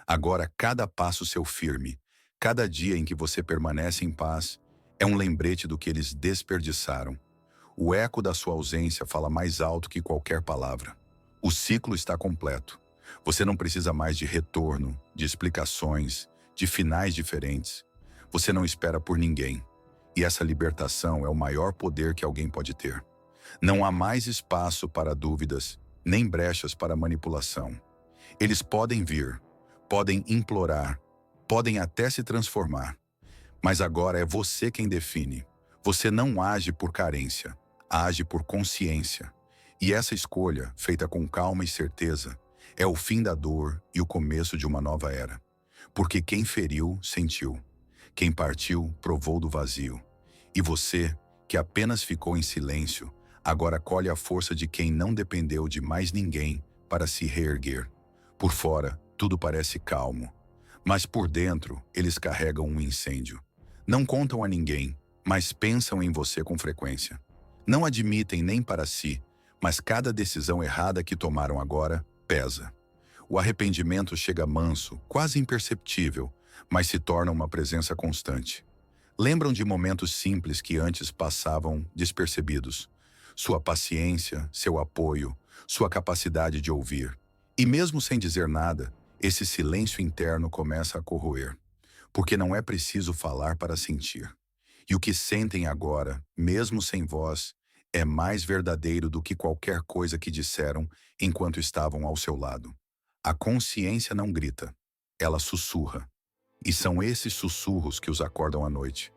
Agora, cada passo seu firme, cada dia em que você permanece em paz, é um lembrete do que eles desperdiçaram. O eco da sua ausência fala mais alto que qualquer palavra. O ciclo está completo. Você não precisa mais de retorno, de explicações, de finais diferentes. Você não espera por ninguém. E essa libertação é o maior poder que alguém pode ter. Não há mais espaço para dúvidas, nem brechas para manipulação. Eles podem vir, podem implorar, podem até se transformar. Mas agora é você quem define. Você não age por carência, age por consciência. E essa escolha, feita com calma e certeza, é o fim da dor e o começo de uma nova era. Porque quem feriu, sentiu. Quem partiu, provou do vazio. E você, que apenas ficou em silêncio, agora colhe a força de quem não dependeu de mais ninguém para se reerguer. Por fora, tudo parece calmo. Mas por dentro, eles carregam um incêndio. Não contam a ninguém, mas pensam em você com frequência. Não admitem nem para si, mas cada decisão errada que tomaram agora pesa. O arrependimento chega manso, quase imperceptível, mas se tornam uma presença constante. Lembram de momentos simples que antes passavam despercebidos. Sua paciência, seu apoio, sua capacidade de ouvir. E mesmo sem dizer nada, esse silêncio interno começa a corroer. Porque não é preciso falar para sentir. E o que sentem agora, mesmo sem voz, é mais verdadeiro do que qualquer coisa que disseram enquanto estavam ao seu lado. A consciência não grita, ela sussurra. E são esses sussurros que os acordam à noite.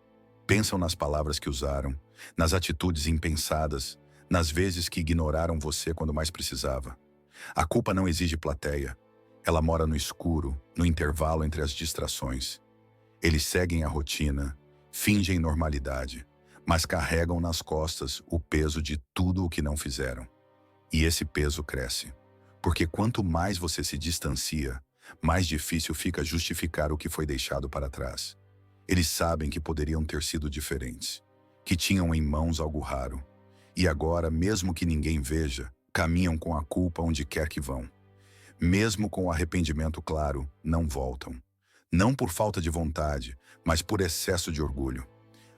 Pensam nas palavras que usaram, nas atitudes impensadas, nas vezes que ignoraram você quando mais precisava. A culpa não exige plateia. Ela mora no escuro, no intervalo entre as distrações. Eles seguem a rotina, fingem normalidade, mas carregam nas costas o peso de tudo o que não fizeram. E esse peso cresce, porque quanto mais você se distancia, mais difícil fica justificar o que foi deixado para trás. Eles sabem que poderiam ter sido diferentes, que tinham em mãos algo raro, e agora, mesmo que ninguém veja, caminham com a culpa onde quer que vão. Mesmo com o arrependimento claro, não voltam. Não por falta de vontade, mas por excesso de orgulho.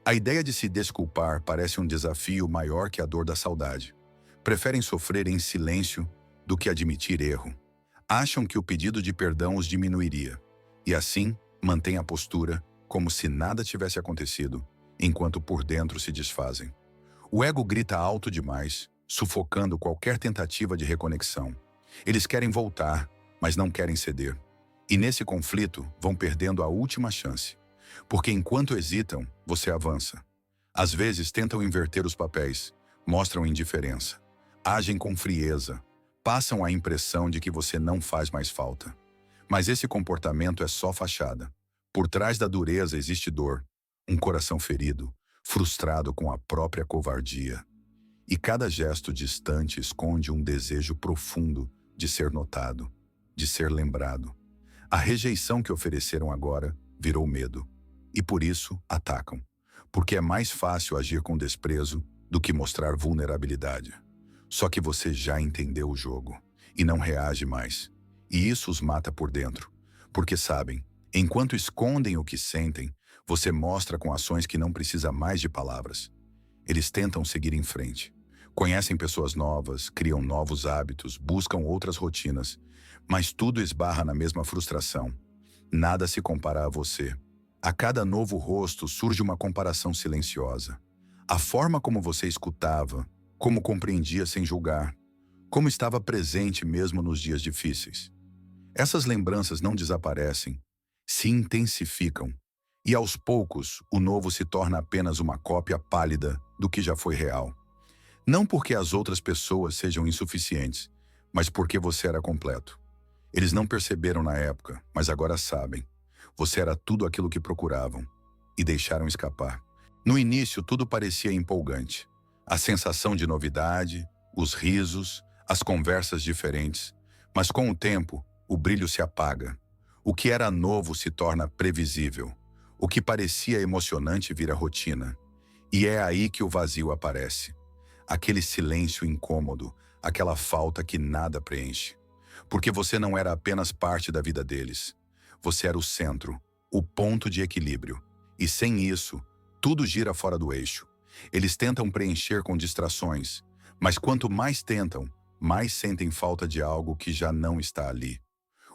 A ideia de se desculpar parece um desafio maior que a dor da saudade. Preferem sofrer em silêncio do que admitir erro. Acham que o pedido de perdão os diminuiria. E assim, mantêm a postura como se nada tivesse acontecido, enquanto por dentro se desfazem. O ego grita alto demais, sufocando qualquer tentativa de reconexão. Eles querem voltar, mas não querem ceder. E nesse conflito, vão perdendo a última chance. Porque enquanto hesitam, você avança. Às vezes tentam inverter os papéis, mostram indiferença, agem com frieza, passam a impressão de que você não faz mais falta. Mas esse comportamento é só fachada. Por trás da dureza existe dor, um coração ferido, frustrado com a própria covardia. E cada gesto distante esconde um desejo profundo de ser notado, de ser lembrado. A rejeição que ofereceram agora virou medo. E por isso atacam. Porque é mais fácil agir com desprezo do que mostrar vulnerabilidade. Só que você já entendeu o jogo e não reage mais. E isso os mata por dentro. Porque sabem, enquanto escondem o que sentem, você mostra com ações que não precisa mais de palavras. Eles tentam seguir em frente. Conhecem pessoas novas, criam novos hábitos, buscam outras rotinas. Mas tudo esbarra na mesma frustração. Nada se compara a você. A cada novo rosto surge uma comparação silenciosa. A forma como você escutava, como compreendia sem julgar, como estava presente mesmo nos dias difíceis. Essas lembranças não desaparecem, se intensificam. E aos poucos, o novo se torna apenas uma cópia pálida do que já foi real. Não porque as outras pessoas sejam insuficientes, mas porque você era completo. Eles não perceberam na época, mas agora sabem. Você era tudo aquilo que procuravam e deixaram escapar. No início, tudo parecia empolgante. A sensação de novidade, os risos, as conversas diferentes. Mas com o tempo, o brilho se apaga. O que era novo se torna previsível. O que parecia emocionante vira rotina. E é aí que o vazio aparece. Aquele silêncio incômodo, aquela falta que nada preenche. Porque você não era apenas parte da vida deles. Você era o centro, o ponto de equilíbrio. E sem isso, tudo gira fora do eixo. Eles tentam preencher com distrações, mas quanto mais tentam, mais sentem falta de algo que já não está ali.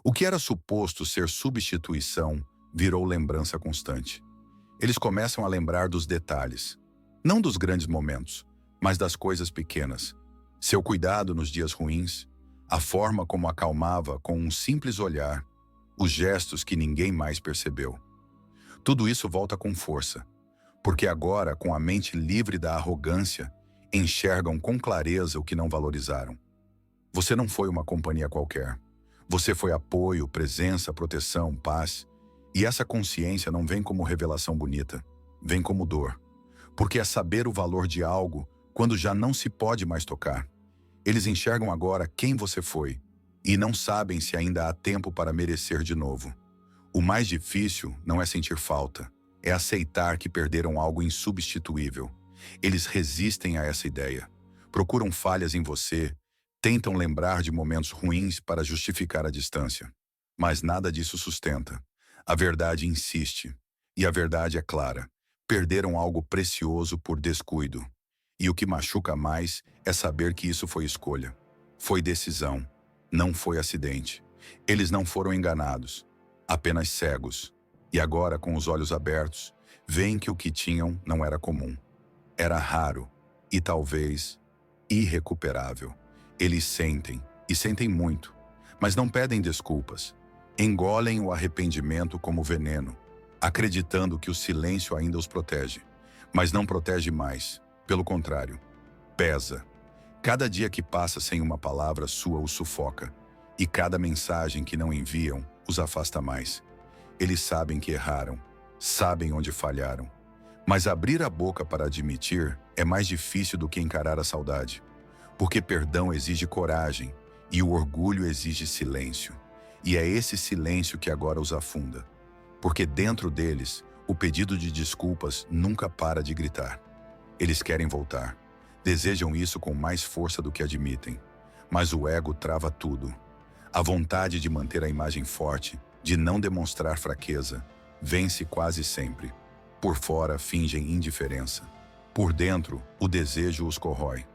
O que era suposto ser substituição virou lembrança constante. Eles começam a lembrar dos detalhes, não dos grandes momentos, mas das coisas pequenas. Seu cuidado nos dias ruins, a forma como acalmava com um simples olhar, os gestos que ninguém mais percebeu. Tudo isso volta com força, porque agora, com a mente livre da arrogância, enxergam com clareza o que não valorizaram. Você não foi uma companhia qualquer. Você foi apoio, presença, proteção, paz. E essa consciência não vem como revelação bonita, vem como dor. Porque é saber o valor de algo quando já não se pode mais tocar. Eles enxergam agora quem você foi e não sabem se ainda há tempo para merecer de novo. O mais difícil não é sentir falta, é aceitar que perderam algo insubstituível. Eles resistem a essa ideia, procuram falhas em você, tentam lembrar de momentos ruins para justificar a distância. Mas nada disso sustenta. A verdade insiste, e a verdade é clara. Perderam algo precioso por descuido. E o que machuca mais é saber que isso foi escolha. Foi decisão, não foi acidente. Eles não foram enganados, apenas cegos. E agora, com os olhos abertos, veem que o que tinham não era comum. Era raro e talvez irrecuperável. Eles sentem, e sentem muito, mas não pedem desculpas. Engolem o arrependimento como veneno, acreditando que o silêncio ainda os protege. Mas não protege mais, pelo contrário, pesa. Cada dia que passa sem uma palavra sua os sufoca, e cada mensagem que não enviam os afasta mais. Eles sabem que erraram, sabem onde falharam, mas abrir a boca para admitir é mais difícil do que encarar a saudade, porque perdão exige coragem e o orgulho exige silêncio. E é esse silêncio que agora os afunda, porque dentro deles o pedido de desculpas nunca para de gritar. Eles querem voltar, desejam isso com mais força do que admitem, mas o ego trava tudo. A vontade de manter a imagem forte, de não demonstrar fraqueza, vence quase sempre. Por fora fingem indiferença. Por dentro, o desejo os corrói.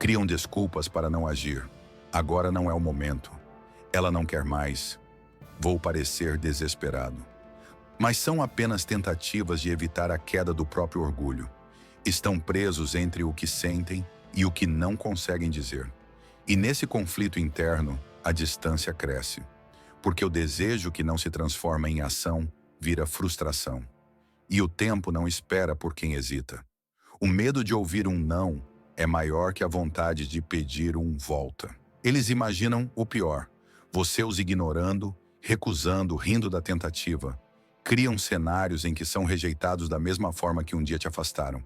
Criam desculpas para não agir. Agora não é o momento. Ela não quer mais. Vou parecer desesperado. Mas são apenas tentativas de evitar a queda do próprio orgulho. Estão presos entre o que sentem e o que não conseguem dizer. E nesse conflito interno, a distância cresce. Porque o desejo que não se transforma em ação vira frustração. E o tempo não espera por quem hesita. O medo de ouvir um não é maior que a vontade de pedir um volta. Eles imaginam o pior, você os ignorando, recusando, rindo da tentativa. Criam cenários em que são rejeitados da mesma forma que um dia te afastaram.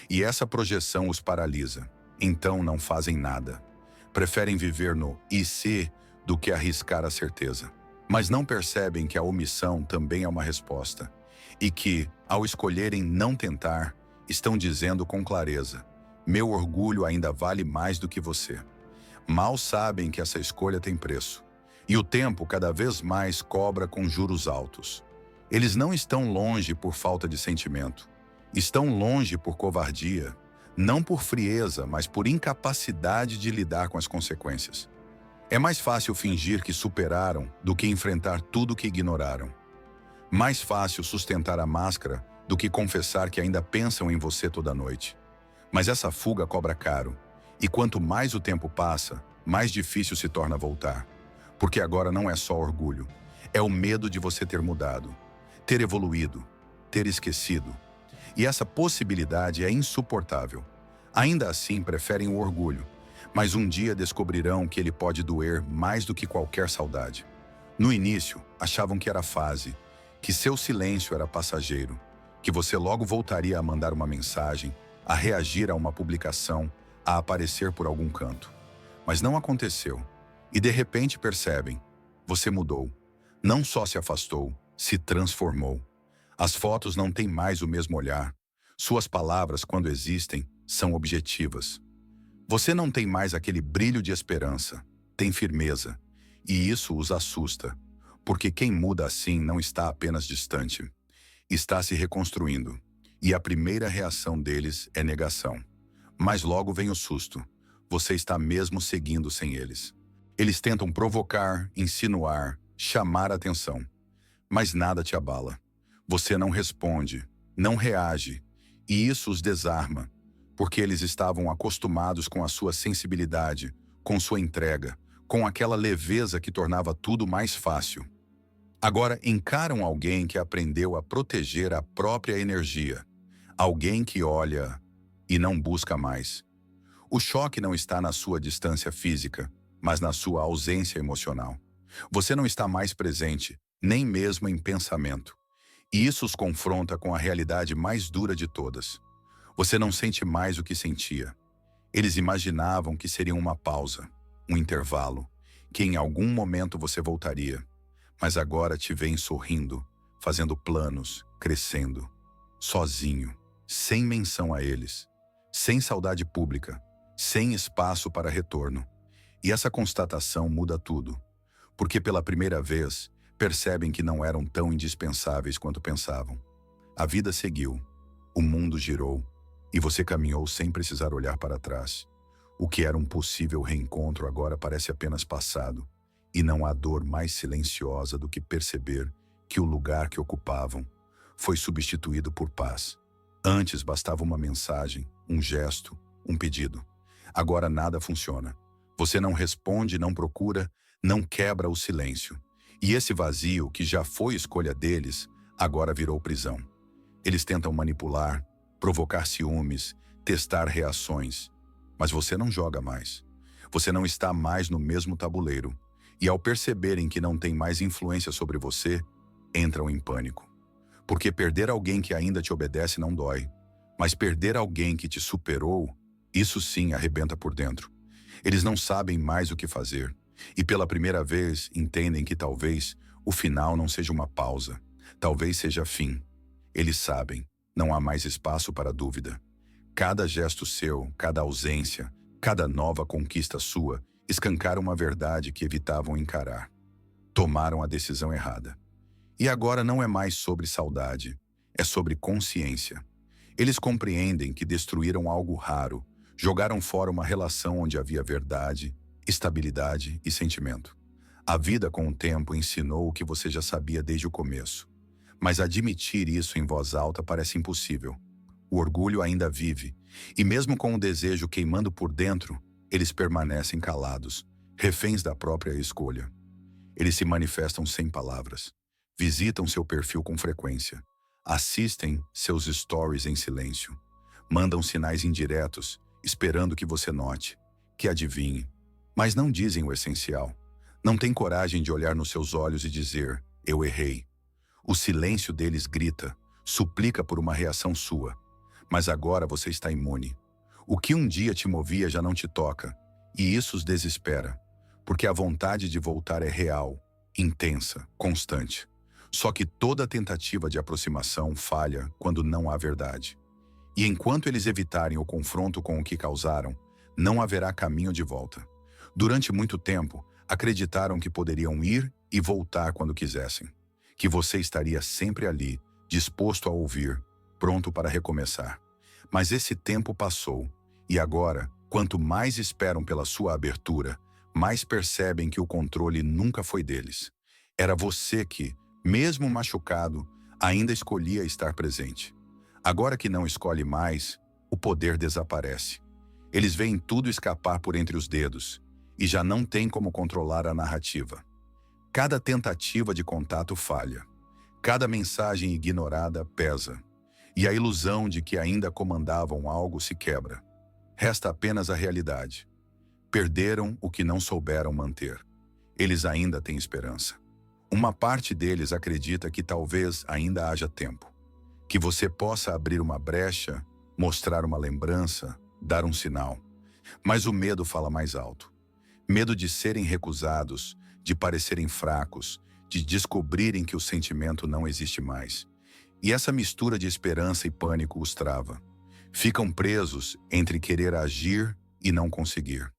E essa projeção os paralisa. Então não fazem nada. Preferem viver no "e se" do que arriscar a certeza. Mas não percebem que a omissão também é uma resposta. E que, ao escolherem não tentar, estão dizendo com clareza: meu orgulho ainda vale mais do que você. Mal sabem que essa escolha tem preço. E o tempo cada vez mais cobra com juros altos. Eles não estão longe por falta de sentimento. Estão longe por covardia, não por frieza, mas por incapacidade de lidar com as consequências. É mais fácil fingir que superaram do que enfrentar tudo que ignoraram. Mais fácil sustentar a máscara do que confessar que ainda pensam em você toda noite. Mas essa fuga cobra caro, e quanto mais o tempo passa, mais difícil se torna voltar. Porque agora não é só orgulho, é o medo de você ter mudado, ter evoluído, ter esquecido. E essa possibilidade é insuportável. Ainda assim, preferem o orgulho, mas um dia descobrirão que ele pode doer mais do que qualquer saudade. No início, achavam que era fase, que seu silêncio era passageiro, que você logo voltaria a mandar uma mensagem, a reagir a uma publicação, a aparecer por algum canto. Mas não aconteceu. E de repente percebem, você mudou. Não só se afastou, se transformou. As fotos não têm mais o mesmo olhar. Suas palavras, quando existem, são objetivas. Você não tem mais aquele brilho de esperança, tem firmeza. E isso os assusta, porque quem muda assim não está apenas distante. Está se reconstruindo. E a primeira reação deles é negação. Mas logo vem o susto. Você está mesmo seguindo sem eles. Eles tentam provocar, insinuar, chamar a atenção. Mas nada te abala. Você não responde, não reage. E isso os desarma, porque eles estavam acostumados com a sua sensibilidade, com sua entrega, com aquela leveza que tornava tudo mais fácil. Agora encaram alguém que aprendeu a proteger a própria energia. Alguém que olha e não busca mais. O choque não está na sua distância física, mas na sua ausência emocional. Você não está mais presente, nem mesmo em pensamento. E isso os confronta com a realidade mais dura de todas. Você não sente mais o que sentia. Eles imaginavam que seria uma pausa, um intervalo, que em algum momento você voltaria. Mas agora te veem sorrindo, fazendo planos, crescendo, sozinho, sem menção a eles, sem saudade pública, sem espaço para retorno. E essa constatação muda tudo, porque pela primeira vez, Percebem que não eram tão indispensáveis quanto pensavam. A vida seguiu, o mundo girou, e você caminhou sem precisar olhar para trás. O que era um possível reencontro agora parece apenas passado, e não há dor mais silenciosa do que perceber que o lugar que ocupavam foi substituído por paz. Antes bastava uma mensagem, um gesto, um pedido. Agora nada funciona. Você não responde, não procura, não quebra o silêncio. E esse vazio, que já foi escolha deles, agora virou prisão. Eles tentam manipular, provocar ciúmes, testar reações. Mas você não joga mais. Você não está mais no mesmo tabuleiro. E ao perceberem que não tem mais influência sobre você, entram em pânico. Porque perder alguém que ainda te obedece não dói. Mas perder alguém que te superou, isso sim arrebenta por dentro. Eles não sabem mais o que fazer. E pela primeira vez entendem que talvez o final não seja uma pausa. Talvez seja fim. Eles sabem, não há mais espaço para dúvida. Cada gesto seu, cada ausência, cada nova conquista sua, escancaram uma verdade que evitavam encarar. Tomaram a decisão errada. E agora não é mais sobre saudade, é sobre consciência. Eles compreendem que destruíram algo raro, jogaram fora uma relação onde havia verdade, estabilidade e sentimento. A vida com o tempo ensinou o que você já sabia desde o começo. Mas admitir isso em voz alta parece impossível. O orgulho ainda vive, e mesmo com o desejo queimando por dentro, eles permanecem calados, reféns da própria escolha. Eles se manifestam sem palavras, visitam seu perfil com frequência, assistem seus stories em silêncio, mandam sinais indiretos, esperando que você note, que adivinhe, mas não dizem o essencial. Não têm coragem de olhar nos seus olhos e dizer, eu errei. O silêncio deles grita, suplica por uma reação sua, mas agora você está imune. O que um dia te movia já não te toca, e isso os desespera, porque a vontade de voltar é real, intensa, constante. Só que toda tentativa de aproximação falha quando não há verdade. E enquanto eles evitarem o confronto com o que causaram, não haverá caminho de volta. Durante muito tempo, acreditaram que poderiam ir e voltar quando quisessem, que você estaria sempre ali, disposto a ouvir, pronto para recomeçar. Mas esse tempo passou, e agora, quanto mais esperam pela sua abertura, mais percebem que o controle nunca foi deles. Era você que, mesmo machucado, ainda escolhia estar presente. Agora que não escolhe mais, o poder desaparece. Eles veem tudo escapar por entre os dedos, e já não tem como controlar a narrativa. Cada tentativa de contato falha. Cada mensagem ignorada pesa. E a ilusão de que ainda comandavam algo se quebra. Resta apenas a realidade. Perderam o que não souberam manter. Eles ainda têm esperança. Uma parte deles acredita que talvez ainda haja tempo. Que você possa abrir uma brecha, mostrar uma lembrança, dar um sinal. Mas o medo fala mais alto. Medo de serem recusados, de parecerem fracos, de descobrirem que o sentimento não existe mais. E essa mistura de esperança e pânico os trava. Ficam presos entre querer agir e não conseguir.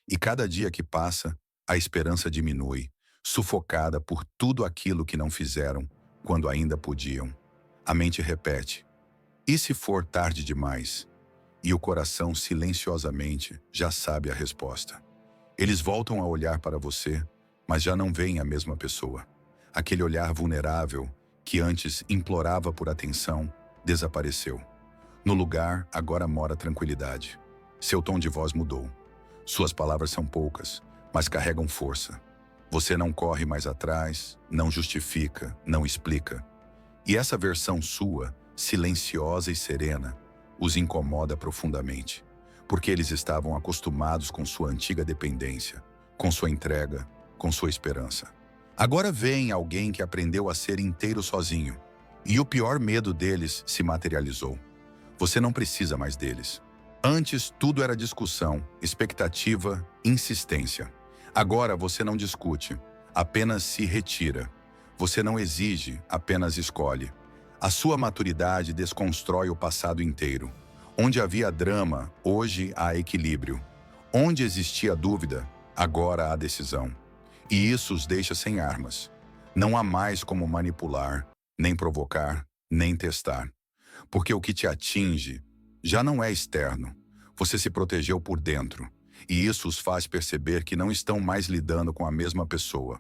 E cada dia que passa, a esperança diminui, sufocada por tudo aquilo que não fizeram quando ainda podiam. A mente repete, e se for tarde demais? E o coração silenciosamente já sabe a resposta. Eles voltam a olhar para você, mas já não veem a mesma pessoa. Aquele olhar vulnerável, que antes implorava por atenção, desapareceu. No lugar, agora mora tranquilidade. Seu tom de voz mudou. Suas palavras são poucas, mas carregam força. Você não corre mais atrás, não justifica, não explica. E essa versão sua, silenciosa e serena, os incomoda profundamente, porque eles estavam acostumados com sua antiga dependência, com sua entrega, com sua esperança. Agora veem alguém que aprendeu a ser inteiro sozinho, e o pior medo deles se materializou. Você não precisa mais deles. Antes, tudo era discussão, expectativa, insistência. Agora você não discute, apenas se retira. Você não exige, apenas escolhe. A sua maturidade desconstrói o passado inteiro. Onde havia drama, hoje há equilíbrio. Onde existia dúvida, agora há decisão. E isso os deixa sem armas. Não há mais como manipular, nem provocar, nem testar. Porque o que te atinge já não é externo. Você se protegeu por dentro. E isso os faz perceber que não estão mais lidando com a mesma pessoa.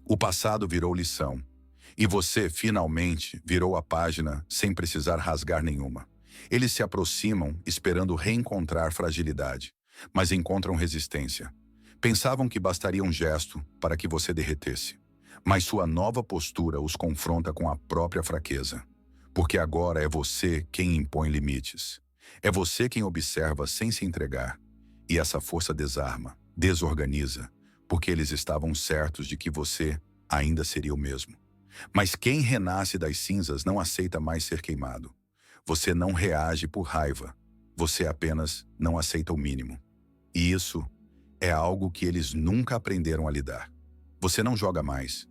O passado virou lição. E você, finalmente, virou a página sem precisar rasgar nenhuma. Eles se aproximam esperando reencontrar fragilidade, mas encontram resistência. Pensavam que bastaria um gesto para que você derretesse. Mas sua nova postura os confronta com a própria fraqueza. Porque agora é você quem impõe limites. É você quem observa sem se entregar. E essa força desarma, desorganiza, porque eles estavam certos de que você ainda seria o mesmo. Mas quem renasce das cinzas não aceita mais ser queimado. Você não reage por raiva. Você apenas não aceita o mínimo. E isso é algo que eles nunca aprenderam a lidar. Você não joga mais.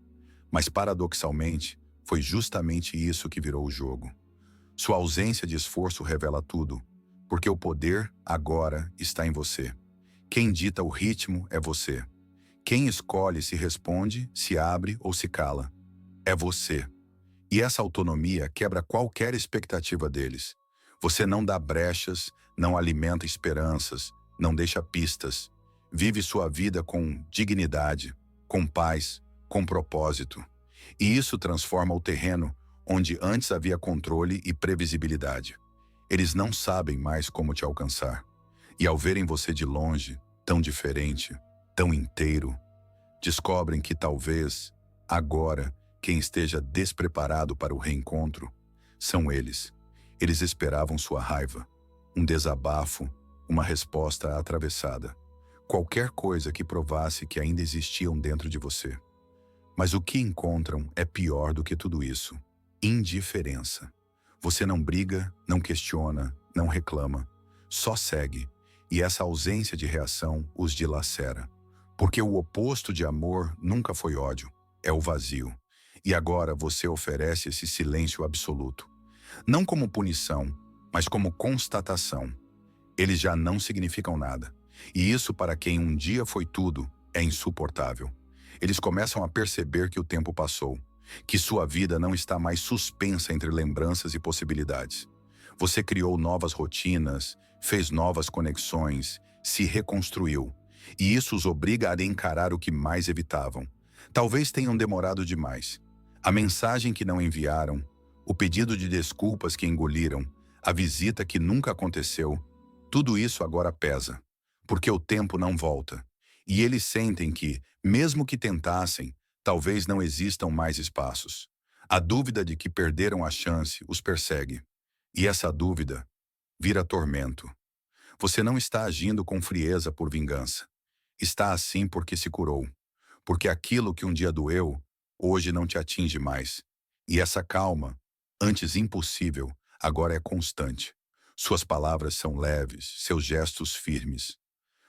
Mas, paradoxalmente, foi justamente isso que virou o jogo. Sua ausência de esforço revela tudo, porque o poder agora está em você. Quem dita o ritmo é você. Quem escolhe se responde, se abre ou se cala. É você. E essa autonomia quebra qualquer expectativa deles. Você não dá brechas, não alimenta esperanças, não deixa pistas. Vive sua vida com dignidade, com paz, com propósito. E isso transforma o terreno onde antes havia controle e previsibilidade. Eles não sabem mais como te alcançar. E ao verem você de longe, tão diferente, tão inteiro, descobrem que talvez, agora, quem esteja despreparado para o reencontro são eles. Eles esperavam sua raiva, um desabafo, uma resposta atravessada. Qualquer coisa que provasse que ainda existiam dentro de você. Mas o que encontram é pior do que tudo isso. Indiferença. Você não briga, não questiona, não reclama. Só segue. E essa ausência de reação os dilacera. Porque o oposto de amor nunca foi ódio. É o vazio. E agora você oferece esse silêncio absoluto. Não como punição, mas como constatação. Eles já não significam nada. E isso, para quem um dia foi tudo, é insuportável. Eles começam a perceber que o tempo passou, que sua vida não está mais suspensa entre lembranças e possibilidades. Você criou novas rotinas, fez novas conexões, se reconstruiu. E isso os obriga a encarar o que mais evitavam. Talvez tenham demorado demais. A mensagem que não enviaram, o pedido de desculpas que engoliram, a visita que nunca aconteceu, tudo isso agora pesa, porque o tempo não volta. E eles sentem que, mesmo que tentassem, talvez não existam mais espaços. A dúvida de que perderam a chance os persegue. E essa dúvida vira tormento. Você não está agindo com frieza por vingança. Está assim porque se curou. Porque aquilo que um dia doeu, hoje não te atinge mais. E essa calma, antes impossível, agora é constante. Suas palavras são leves, seus gestos firmes.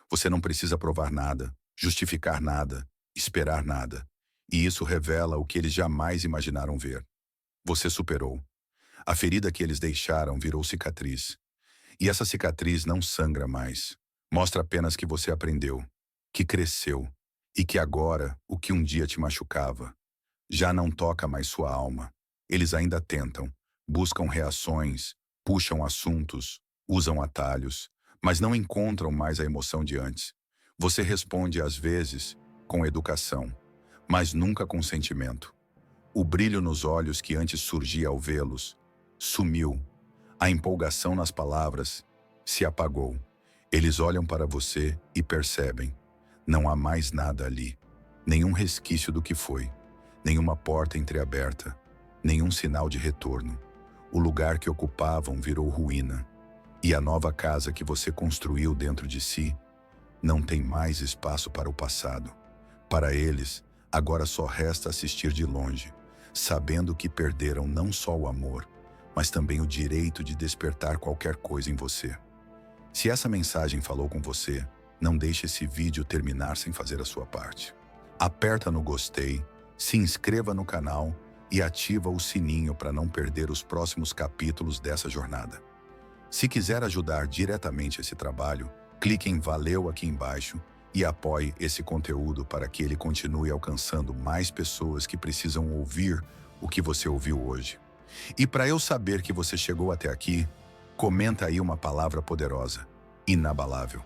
Você não precisa provar nada, justificar nada, esperar nada. E isso revela o que eles jamais imaginaram ver. Você superou. A ferida que eles deixaram virou cicatriz. E essa cicatriz não sangra mais. Mostra apenas que você aprendeu, que cresceu, e que agora, o que um dia te machucava, já não toca mais sua alma. Eles ainda tentam, buscam reações, puxam assuntos, usam atalhos, mas não encontram mais a emoção de antes. Você responde às vezes com educação, mas nunca com sentimento. O brilho nos olhos que antes surgia ao vê-los sumiu. A empolgação nas palavras se apagou. Eles olham para você e percebem. Não há mais nada ali. Nenhum resquício do que foi. Nenhuma porta entreaberta. Nenhum sinal de retorno. O lugar que ocupavam virou ruína. E a nova casa que você construiu dentro de si não tem mais espaço para o passado. Para eles, agora só resta assistir de longe, sabendo que perderam não só o amor, mas também o direito de despertar qualquer coisa em você. Se essa mensagem falou com você, não deixe esse vídeo terminar sem fazer a sua parte. Aperta no gostei, se inscreva no canal e ativa o sininho para não perder os próximos capítulos dessa jornada. Se quiser ajudar diretamente esse trabalho, clique em Valeu aqui embaixo e apoie esse conteúdo para que ele continue alcançando mais pessoas que precisam ouvir o que você ouviu hoje. E para eu saber que você chegou até aqui, comenta aí uma palavra poderosa, inabalável,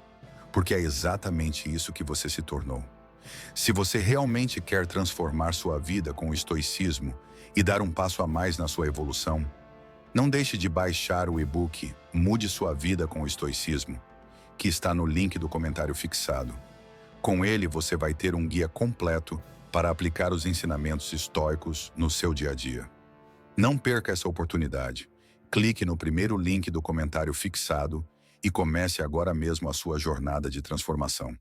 porque é exatamente isso que você se tornou. Se você realmente quer transformar sua vida com o estoicismo e dar um passo a mais na sua evolução, não deixe de baixar o e-book Mude Sua Vida com o Estoicismo, que está no link do comentário fixado. Com ele, você vai ter um guia completo para aplicar os ensinamentos estoicos no seu dia a dia. Não perca essa oportunidade. Clique no primeiro link do comentário fixado e comece agora mesmo a sua jornada de transformação.